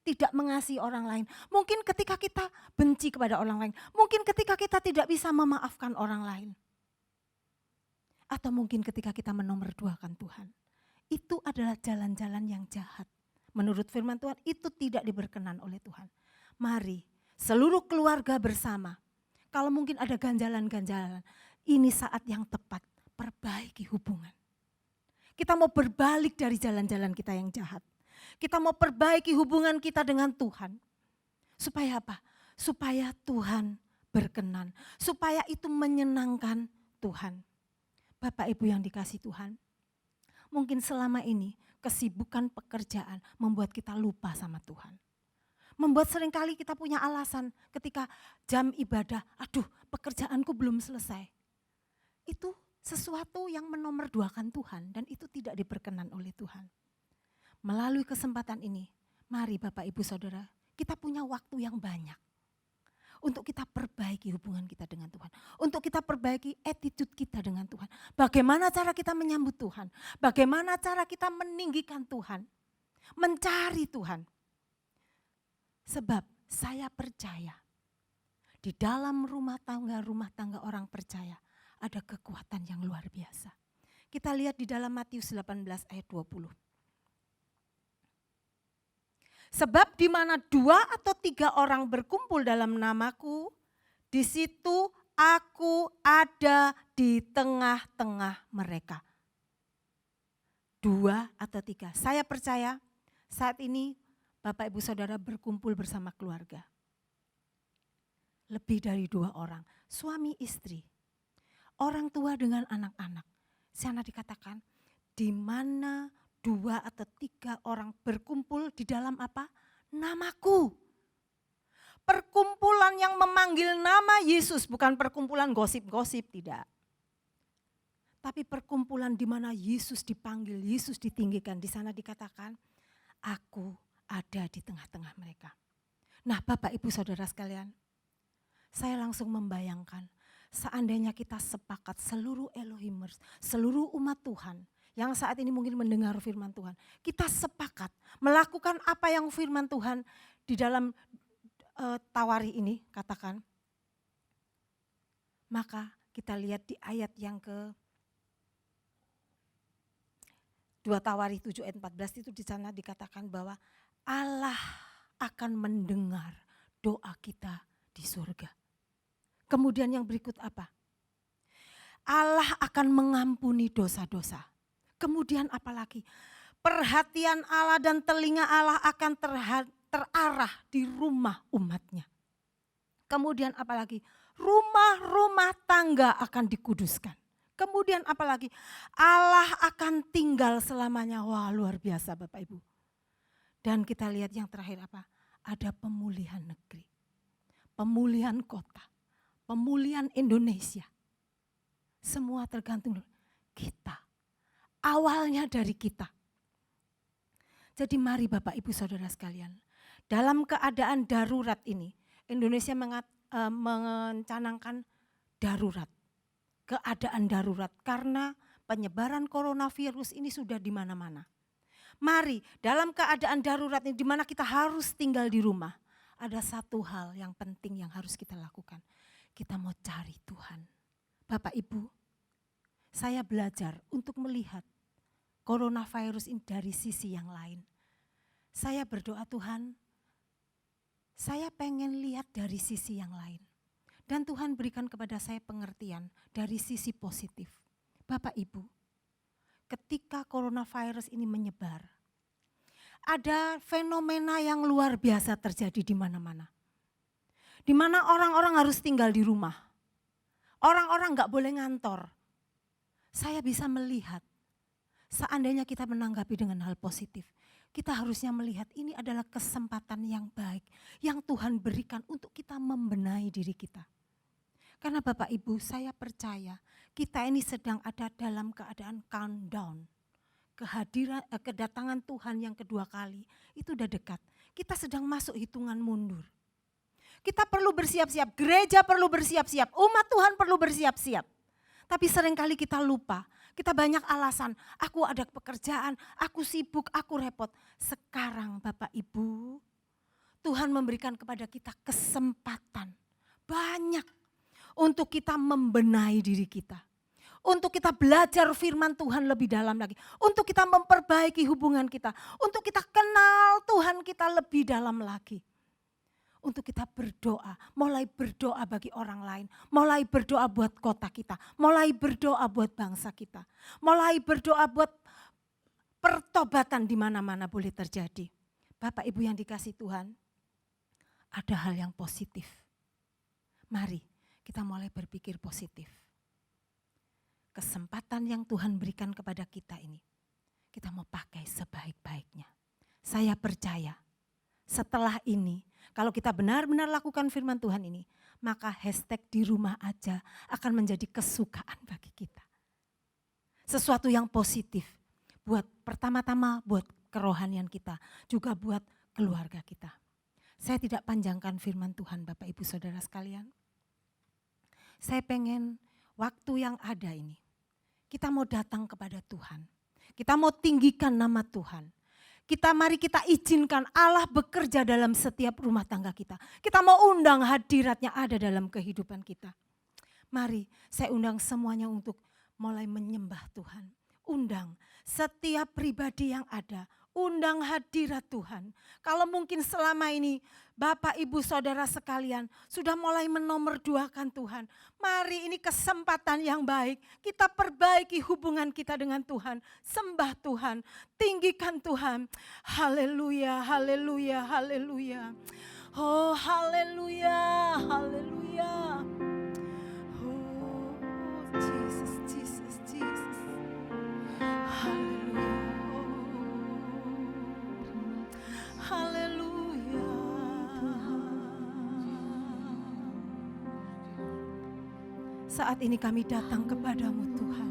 tidak mengasihi orang lain. Mungkin ketika kita benci kepada orang lain. Mungkin ketika kita tidak bisa memaafkan orang lain. Atau mungkin ketika kita menomorduakan Tuhan. Itu adalah jalan-jalan yang jahat. Menurut firman Tuhan itu tidak diberkenan oleh Tuhan. Mari seluruh keluarga bersama. Kalau mungkin ada ganjalan-ganjalan. Ini saat yang tepat. Perbaiki hubungan. Kita mau berbalik dari jalan-jalan kita yang jahat. Kita mau perbaiki hubungan kita dengan Tuhan. Supaya apa? Supaya Tuhan berkenan. Supaya itu menyenangkan Tuhan. Bapak Ibu yang dikasih Tuhan, mungkin selama ini kesibukan pekerjaan membuat kita lupa sama Tuhan. Membuat seringkali kita punya alasan ketika jam ibadah, aduh pekerjaanku belum selesai. Itu sesuatu yang menomorduakan Tuhan dan itu tidak diperkenan oleh Tuhan. Melalui kesempatan ini, mari Bapak Ibu Saudara, kita punya waktu yang banyak. Untuk kita perbaiki hubungan kita dengan Tuhan. Untuk kita perbaiki attitude kita dengan Tuhan. Bagaimana cara kita menyambut Tuhan. Bagaimana cara kita meninggikan Tuhan. Mencari Tuhan. Sebab saya percaya di dalam rumah tangga orang percaya ada kekuatan yang luar biasa. Kita lihat di dalam Matius 18 ayat 20. Sebab di mana 2 atau 3 orang berkumpul dalam namaku, di situ aku ada di tengah-tengah mereka. 2 atau 3. Saya percaya saat ini Bapak Ibu Saudara berkumpul bersama keluarga. Lebih dari 2 orang, suami istri, orang tua dengan anak-anak. Sana dikatakan di mana 2 atau 3 orang berkumpul di dalam apa? Namaku. Perkumpulan yang memanggil nama Yesus, bukan perkumpulan gosip-gosip, tidak. Tapi perkumpulan di mana Yesus dipanggil, Yesus ditinggikan. Di sana dikatakan, aku ada di tengah-tengah mereka. Nah Bapak Ibu Saudara sekalian, saya langsung membayangkan, seandainya kita sepakat seluruh Elohimers, seluruh umat Tuhan, yang saat ini mungkin mendengar firman Tuhan. Kita sepakat melakukan apa yang firman Tuhan di dalam Tawari ini katakan. Maka kita lihat di ayat yang ke 2 Tawari 7 ayat 14 itu di sana dikatakan bahwa Allah akan mendengar doa kita di surga. Kemudian yang berikut apa? Allah akan mengampuni dosa-dosa. Kemudian apalagi? Perhatian Allah dan telinga Allah akan terarah di rumah umatnya. Kemudian apalagi? Rumah-rumah tangga akan dikuduskan. Kemudian apalagi? Allah akan tinggal selamanya. Wah luar biasa Bapak Ibu. Dan kita lihat yang terakhir apa? Ada pemulihan negeri. Pemulihan kota. Pemulihan Indonesia. Semua tergantung kita. Awalnya dari kita. Jadi mari Bapak Ibu Saudara sekalian. Dalam keadaan darurat ini. Indonesia mencanangkan darurat. Keadaan darurat. Karena penyebaran coronavirus ini sudah di mana-mana. Mari dalam keadaan darurat ini di mana kita harus tinggal di rumah, ada satu hal yang penting yang harus kita lakukan. Kita mau cari Tuhan. Bapak Ibu, saya belajar untuk melihat coronavirus ini dari sisi yang lain. Saya berdoa, Tuhan, saya pengen lihat dari sisi yang lain. Dan Tuhan berikan kepada saya pengertian dari sisi positif. Bapak Ibu, ketika coronavirus ini menyebar, ada fenomena yang luar biasa terjadi di mana-mana. Di mana orang-orang harus tinggal di rumah. Orang-orang gak boleh ngantor. Saya bisa melihat, seandainya kita menanggapi dengan hal positif, kita harusnya melihat ini adalah kesempatan yang baik yang Tuhan berikan untuk kita membenahi diri kita. Karena Bapak Ibu, saya percaya kita ini sedang ada dalam keadaan countdown. Kedatangan Tuhan yang kedua kali itu udah dekat. Kita sedang masuk hitungan mundur. Kita perlu bersiap-siap, gereja perlu bersiap-siap, umat Tuhan perlu bersiap-siap. Tapi seringkali kita lupa. Kita banyak alasan, aku ada pekerjaan, aku sibuk, aku repot. Sekarang Bapak Ibu, Tuhan memberikan kepada kita kesempatan banyak untuk kita membenahi diri kita. Untuk kita belajar firman Tuhan lebih dalam lagi. Untuk kita memperbaiki hubungan kita. Untuk kita kenal Tuhan kita lebih dalam lagi. Untuk kita berdoa, mulai berdoa bagi orang lain, mulai berdoa buat kota kita, mulai berdoa buat bangsa kita, mulai berdoa buat pertobatan di mana-mana boleh terjadi. Bapak Ibu yang dikasih Tuhan, ada hal yang positif. Mari kita mulai berpikir positif. Kesempatan yang Tuhan berikan kepada kita ini, kita mau pakai sebaik-baiknya. Saya percaya setelah ini, kalau kita benar-benar lakukan firman Tuhan ini, maka hashtag di rumah aja akan menjadi kesukaan bagi kita. Sesuatu yang positif buat pertama-tama buat kerohanian kita, juga buat keluarga kita. Saya tidak panjangkan firman Tuhan Bapak Ibu Saudara sekalian. Saya pengen waktu yang ada ini, kita mau datang kepada Tuhan. Kita mau tinggikan nama Tuhan. Mari kita izinkan Allah bekerja dalam setiap rumah tangga kita. Kita mau undang hadiratnya ada dalam kehidupan kita. Mari saya undang semuanya untuk mulai menyembah Tuhan. Undang setiap pribadi yang ada. Undang hadirat Tuhan. Kalau mungkin selama ini Bapak Ibu Saudara sekalian sudah mulai menomorduakan Tuhan. Mari ini kesempatan yang baik. Kita perbaiki hubungan kita dengan Tuhan. Sembah Tuhan. Tinggikan Tuhan. Haleluya, haleluya, haleluya. Oh haleluya, haleluya. Oh Jesus, Jesus, Jesus. Haleluya. Haleluya. Saat ini kami datang kepadamu Tuhan.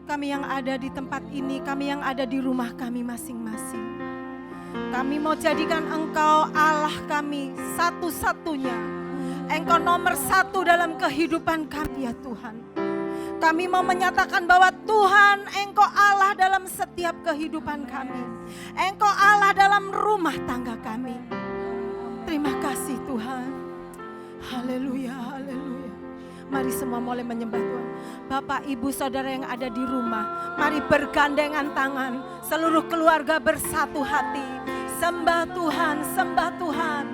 Kami yang ada di tempat ini, kami yang ada di rumah kami masing-masing. Kami mau jadikan Engkau Allah kami satu-satunya. Engkau nomor satu dalam kehidupan kami ya Tuhan. Kami mau menyatakan bahwa Tuhan Engkau Allah dalam setiap kehidupan kami. Engkau Allah dalam rumah tangga kami. Terima kasih Tuhan. Haleluya, haleluya. Mari semua mulai menyembah Tuhan. Bapak, Ibu, Saudara yang ada di rumah, mari bergandengan tangan. Seluruh keluarga bersatu hati. Sembah Tuhan, sembah Tuhan.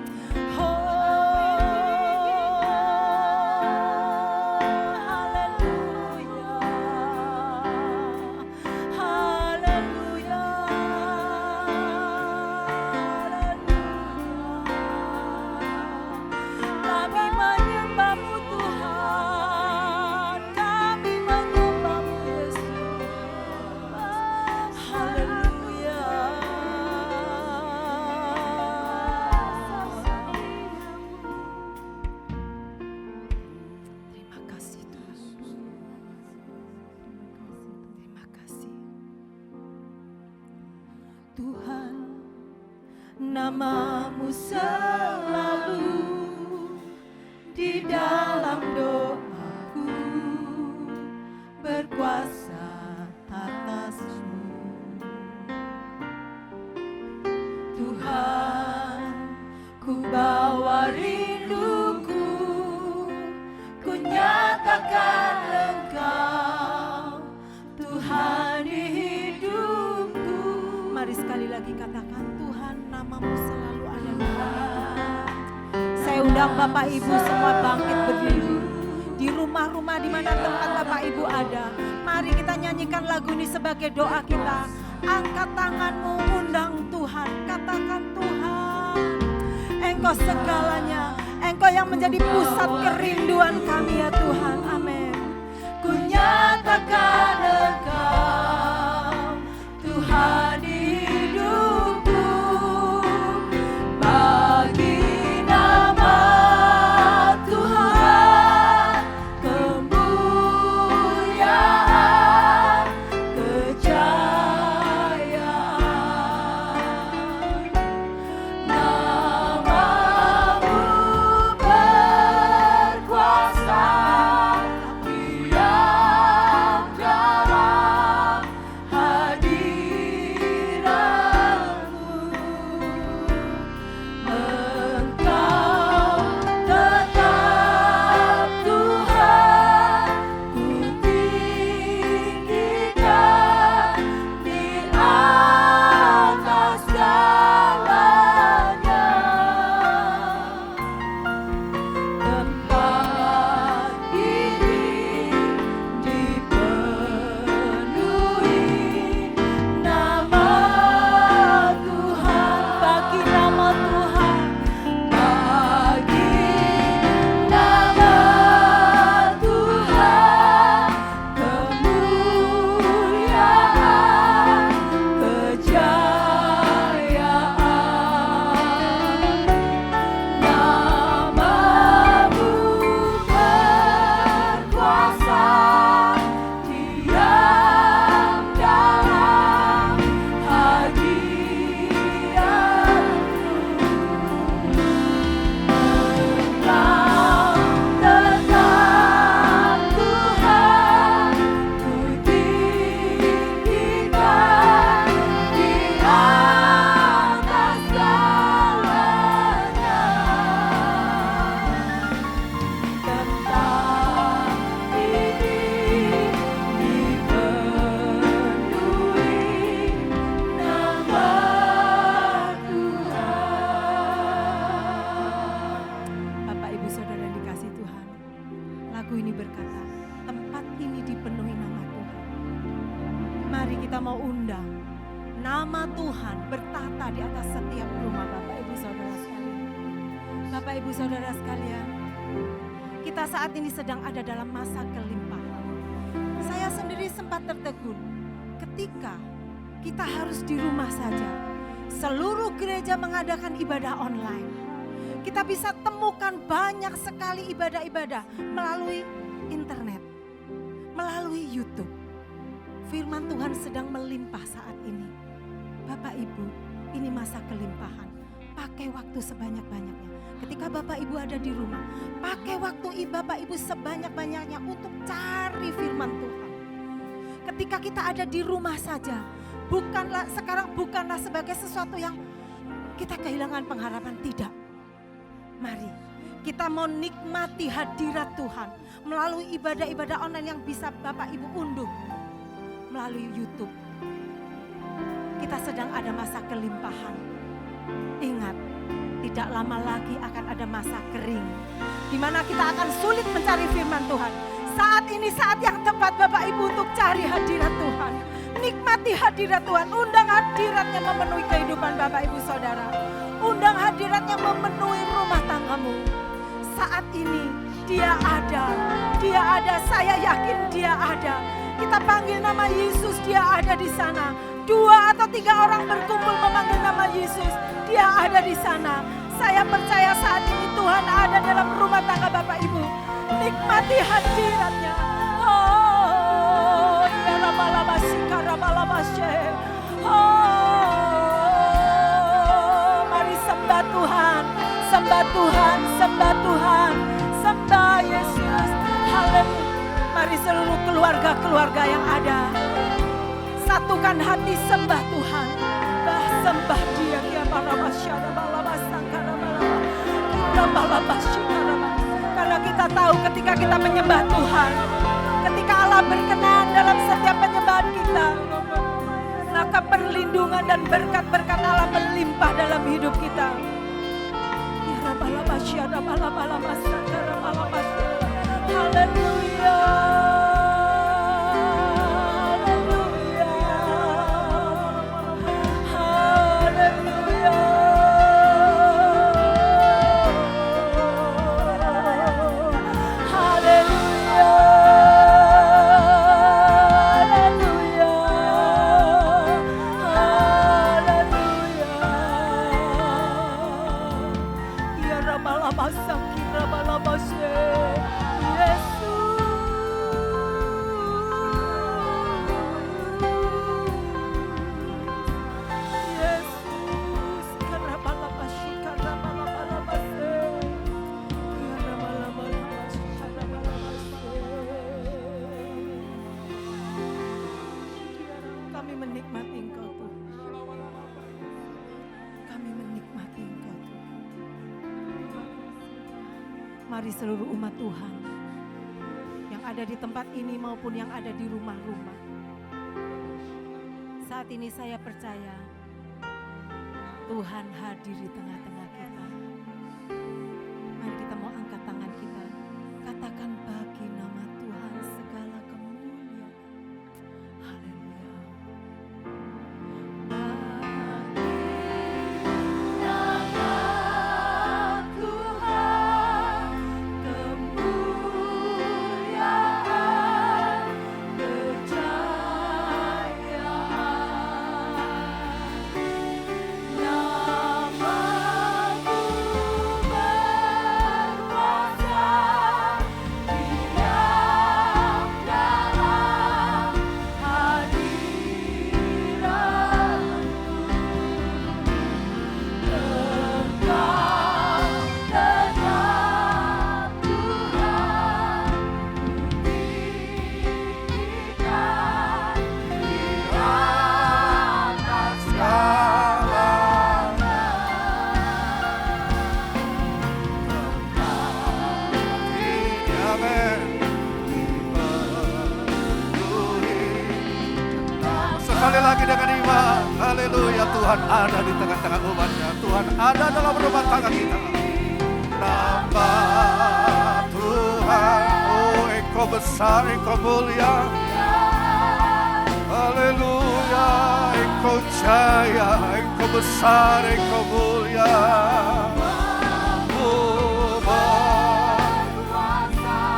Tuhan, namamu selalu di dalam doaku. lagi katakan, Tuhan namamu selalu ada di kami. Saya undang Bapak Ibu semua bangkit berdiri. Di rumah-rumah di mana tempat Bapak Ibu ada. Mari kita nyanyikan lagu ini sebagai doa kita. Angkat tanganmu, undang Tuhan. Katakan, Tuhan, Engkau segalanya. Engkau yang menjadi pusat kerinduan kami ya Tuhan. Amin. Ku nyatakan Engkau, Tuhan hidupku. Bagi nama Tuhan kemuliaan, kejayaan. Namamu berkuasa, diam dalam hadiratmu. Engkau tetap Tuhan, ku tinggikan di atas segalanya. Tempat ini dipenuhi nama Tuhan. Bagi nama Tuhan, bagi nama Tuhan kemuliaan, kejayaan. Namamu berkuasa, diam dalam hadiratmu. Engkau tetap Tuhan, ku tinggikan di atas segalanya. Tempat ini dipenuhi nama Tuhan. Bapak Ibu Saudara yang dikasihi Tuhan, lagu ini berkata, tempat ini dipenuhi nama Tuhan. Mari kita mau undang nama Tuhan bertata di atas setiap rumah Bapak Ibu Saudara sekalian. Bapak Ibu Saudara sekalian, kita saat ini sedang ada dalam masa kelimpahan. Saya sendiri sempat tertegun ketika kita harus di rumah saja. Seluruh gereja mengadakan ibadah online. Kita bisa temukan banyak sekali ibadah-ibadah melalui internet, melalui YouTube. Firman Tuhan sedang melimpah saat ini. Bapak Ibu, ini masa kelimpahan. Pakai waktu sebanyak-banyaknya. Ketika Bapak Ibu ada di rumah, pakai waktu Bapak Ibu sebanyak-banyaknya untuk cari firman Tuhan. Ketika kita ada di rumah saja, bukanlah sebagai sesuatu yang kita kehilangan pengharapan, tidak. Mari kita mau nikmati hadirat Tuhan melalui ibadah-ibadah online yang bisa Bapak Ibu unduh melalui YouTube. Kita sedang ada masa kelimpahan. Ingat, tidak lama lagi akan ada masa kering, di mana kita akan sulit mencari firman Tuhan. Saat ini saat yang tepat Bapak Ibu untuk cari hadirat Tuhan. Nikmati hadirat Tuhan, undang hadiratnya memenuhi kehidupan Bapak Ibu Saudara. Undang hadiratnya memenuhi rumah tanggamu. Saat ini Dia ada, saya yakin Dia ada. Kita panggil nama Yesus, Dia ada di sana. 2 atau 3 orang berkumpul memanggil nama Yesus, Dia ada di sana. Saya percaya saat ini Tuhan ada dalam rumah tangga Bapak Ibu. Nikmati hadiratnya. Oh, ya rabalabasika rabalabashe. Oh, mari sembah Tuhan, sembah Tuhan, sembah Tuhan, sembah Yesus. Haleluya. Mari seluruh keluarga-keluarga yang ada, satukan hati sembah Tuhan. Sembah Dia. Karena kita tahu ketika kita menyembah Tuhan, ketika Allah berkenan dalam setiap penyembahan kita, maka perlindungan dan berkat-berkat Allah melimpah dalam hidup kita. Ya Rabbalabasya, Rabbalabalamasya, Rabbalabasya. Haleluya. Kami menikmati Engkau Tuhan. Kami menikmati Engkau Tuhan. Mari seluruh umat Tuhan yang ada di tempat ini maupun yang ada di rumah-rumah. Saat ini saya percaya Tuhan hadir di tengah-tengah kita. Mari kita mau angkat tangan kita. Katakan bagi nama Tuhan segala kemuliaan. Haleluya. Sekali lagi dengan iman. Haleluya, Tuhan ada di tengah-tengah umatnya. Tuhan ada dalam rumah tangga kita. Nama Tuhan, oh Engkau besar, Engkau mulia. Haleluya, Engkau jaya, Engkau besar, Engkau mulia. Oh,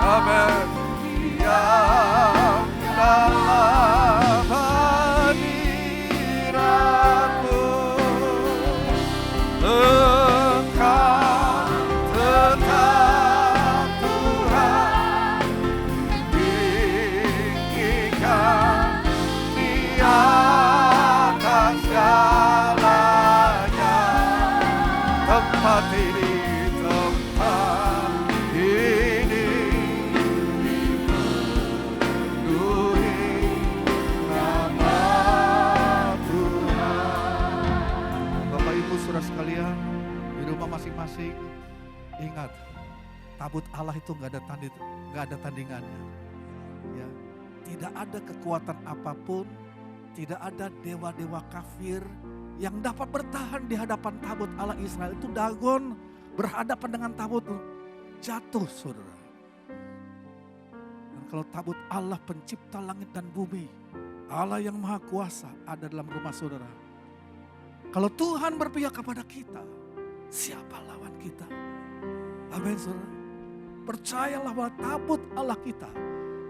amin. Yang dalam hadirat-Mu, Engkau tetap Tuhan, tinggikan di atas segalanya. Tempat ini, tempat ini dipenuhi nama Tuhan. Bapak Ibu saudara sekalian, di rumah masing-masing, ingat, tabut Allah itu nggak ada tandingannya. Ya, tidak ada kekuatan apapun, tidak ada dewa-dewa kafir yang dapat bertahan di hadapan tabut Allah Israel. Itu Dagon berhadapan dengan tabut, jatuh saudara. Dan kalau tabut Allah pencipta langit dan bumi, Allah yang maha kuasa ada dalam rumah saudara. Kalau Tuhan berpihak kepada kita, siapa lawan kita? Amin saudara. Percayalah bahwa tabut Allah kita,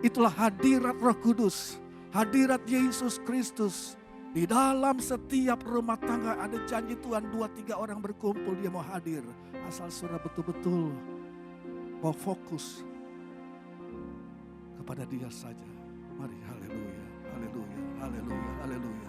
itulah hadirat Roh Kudus, hadirat Yesus Kristus. Di dalam setiap rumah tangga ada janji Tuhan, 2-3 orang berkumpul dia mau hadir. Asal saudara betul-betul mau fokus kepada dia saja. Mari, haleluya, haleluya, haleluya, haleluya.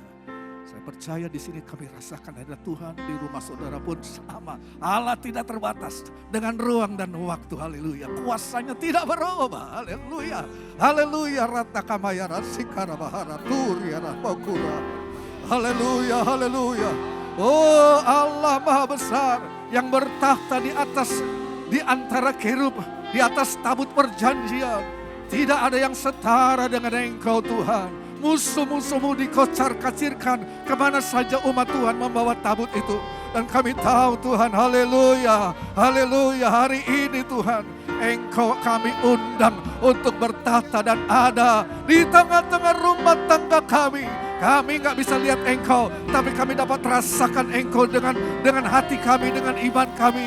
Saya percaya di sini kami rasakan ada Tuhan, di rumah saudara pun sama. Allah tidak terbatas dengan ruang dan waktu, haleluya. Kuasanya tidak berubah, haleluya. Haleluya, rata kamaya rasikara bahara turiara pokura. Haleluya, haleluya. Oh Allah maha besar yang bertahta di antara kerub, di atas tabut perjanjian. Tidak ada yang setara dengan Engkau Tuhan. Musuh-musuhmu dikocar-kacirkan kemana saja umat Tuhan membawa tabut itu. Dan kami tahu Tuhan, haleluya, haleluya, hari ini Tuhan, Engkau kami undang untuk bertata dan ada di tengah-tengah rumah tangga kami. Kami nggak bisa lihat Engkau, tapi kami dapat rasakan Engkau dengan hati kami, dengan iman kami.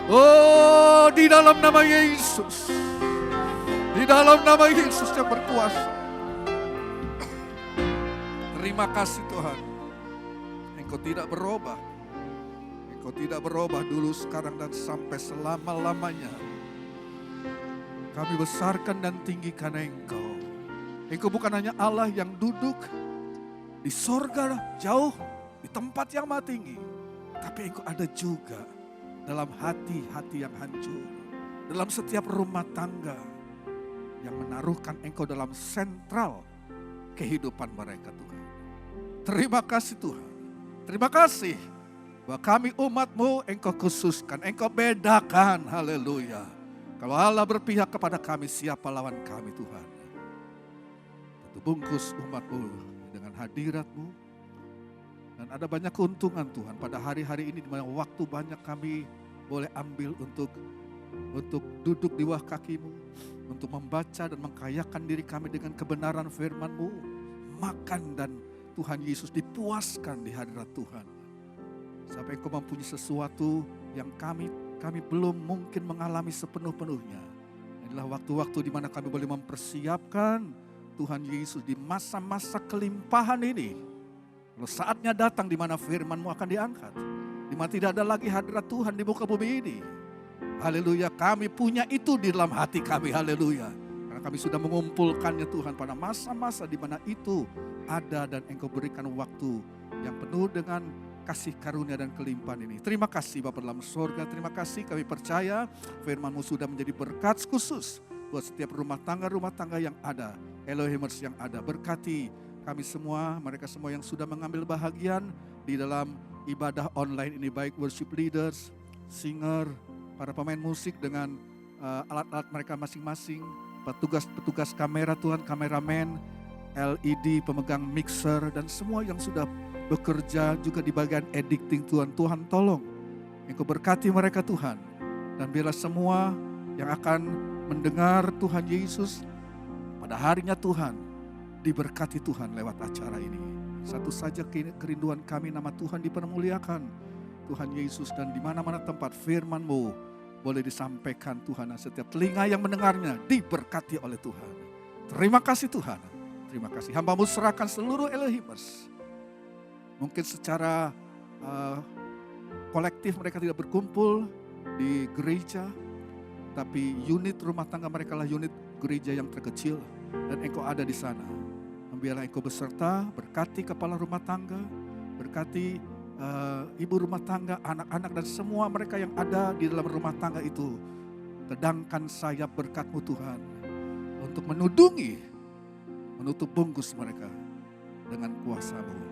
Oh, di dalam nama Yesus, di dalam nama Yesus yang berkuasa. Terima kasih Tuhan, Engkau tidak berubah. Engkau tidak berubah dulu, sekarang, dan sampai selama-lamanya. Kami besarkan dan tinggikan Engkau. Engkau bukan hanya Allah yang duduk di sorga jauh, di tempat yang maha tinggi. Tapi Engkau ada juga dalam hati-hati yang hancur. Dalam setiap rumah tangga yang menaruhkan Engkau dalam sentral kehidupan mereka Tuhan. Terima kasih Tuhan. Terima kasih bahwa kami umat-Mu Engkau khususkan, Engkau bedakan, haleluya. Kalau Allah berpihak kepada kami, siapa lawan kami Tuhan? Tentu bungkus umat-Mu dengan hadirat-Mu. Dan ada banyak keuntungan Tuhan pada hari-hari ini, di mana waktu banyak kami boleh ambil untuk duduk di bawah kaki-Mu, untuk membaca dan mengkayakan diri kami dengan kebenaran firman-Mu. Makan dan Tuhan Yesus dipuaskan di hadirat Tuhan. Sampai Engkau mempunyai sesuatu yang kami belum mungkin mengalami sepenuh-penuhnya. Inilah waktu-waktu di mana kami boleh mempersiapkan Tuhan Yesus di masa-masa kelimpahan ini. Kalau saatnya datang di mana firman-Mu akan diangkat, di mana tidak ada lagi hadirat Tuhan di muka bumi ini. Haleluya, kami punya itu di dalam hati kami, haleluya. Karena kami sudah mengumpulkannya Tuhan pada masa-masa di mana itu ada, dan Engkau berikan waktu yang penuh dengan kasih karunia dan kelimpahan ini. Terima kasih Bapa dalam surga, terima kasih kami percaya firman-Mu sudah menjadi berkat khusus buat setiap rumah tangga yang ada, Elohimers yang ada. Berkati kami semua, mereka semua yang sudah mengambil bahagian di dalam ibadah online ini, baik worship leaders, singer, para pemain musik dengan alat-alat mereka masing-masing, petugas kamera Tuhan, kameramen, LED, pemegang mixer, dan semua yang sudah bekerja juga di bagian editing Tuhan. Tuhan tolong, Engkau berkati mereka Tuhan. Dan biarlah semua yang akan mendengar Tuhan Yesus pada harinya Tuhan, diberkati Tuhan lewat acara ini. Satu saja kerinduan kami, nama Tuhan dipermuliakan Tuhan Yesus, dan di mana-mana tempat firman-Mu boleh disampaikan Tuhan, dan setiap telinga yang mendengarnya diberkati oleh Tuhan. Terima kasih Tuhan. Terima kasih. Hamba-Mu serahkan seluruh Elohimers. Mungkin secara kolektif mereka tidak berkumpul di gereja, tapi unit rumah tangga mereka lah unit gereja yang terkecil, dan Engkau ada di sana. Biarlah Engkau beserta, berkati kepala rumah tangga, berkati ibu rumah tangga, anak-anak, dan semua mereka yang ada di dalam rumah tangga itu. Kedangkan sayap berkat-Mu Tuhan, untuk menudungi, menutup bungkus mereka dengan kuasa-Mu.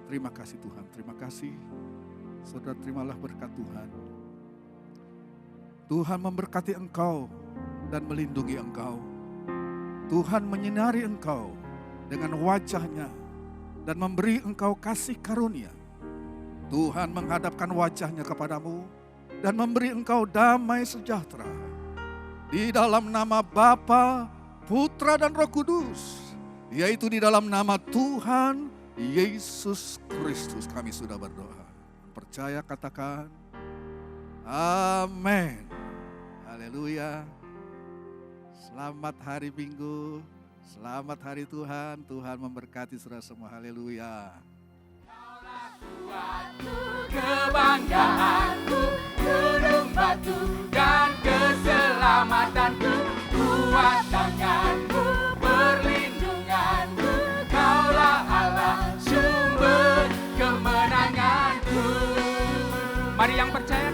Terima kasih Tuhan, terima kasih. Saudara, terimalah berkat Tuhan. Tuhan memberkati engkau dan melindungi engkau. Tuhan menyinari engkau dengan wajah-Nya dan memberi engkau kasih karunia. Tuhan menghadapkan wajah-Nya kepadamu dan memberi engkau damai sejahtera. Di dalam nama Bapa, Putra, dan Roh Kudus, yaitu di dalam nama Tuhan Yesus Kristus kami sudah berdoa. Percaya katakan amin. Haleluya. Selamat hari Minggu, selamat hari Tuhan. Tuhan memberkati saudara semua. Haleluya. Kebanggaanku, gunung batu dan keselamatanku, kuat tanganku, perlindunganku, Kaulah Allah, sumber kemenanganku. Mari yang percaya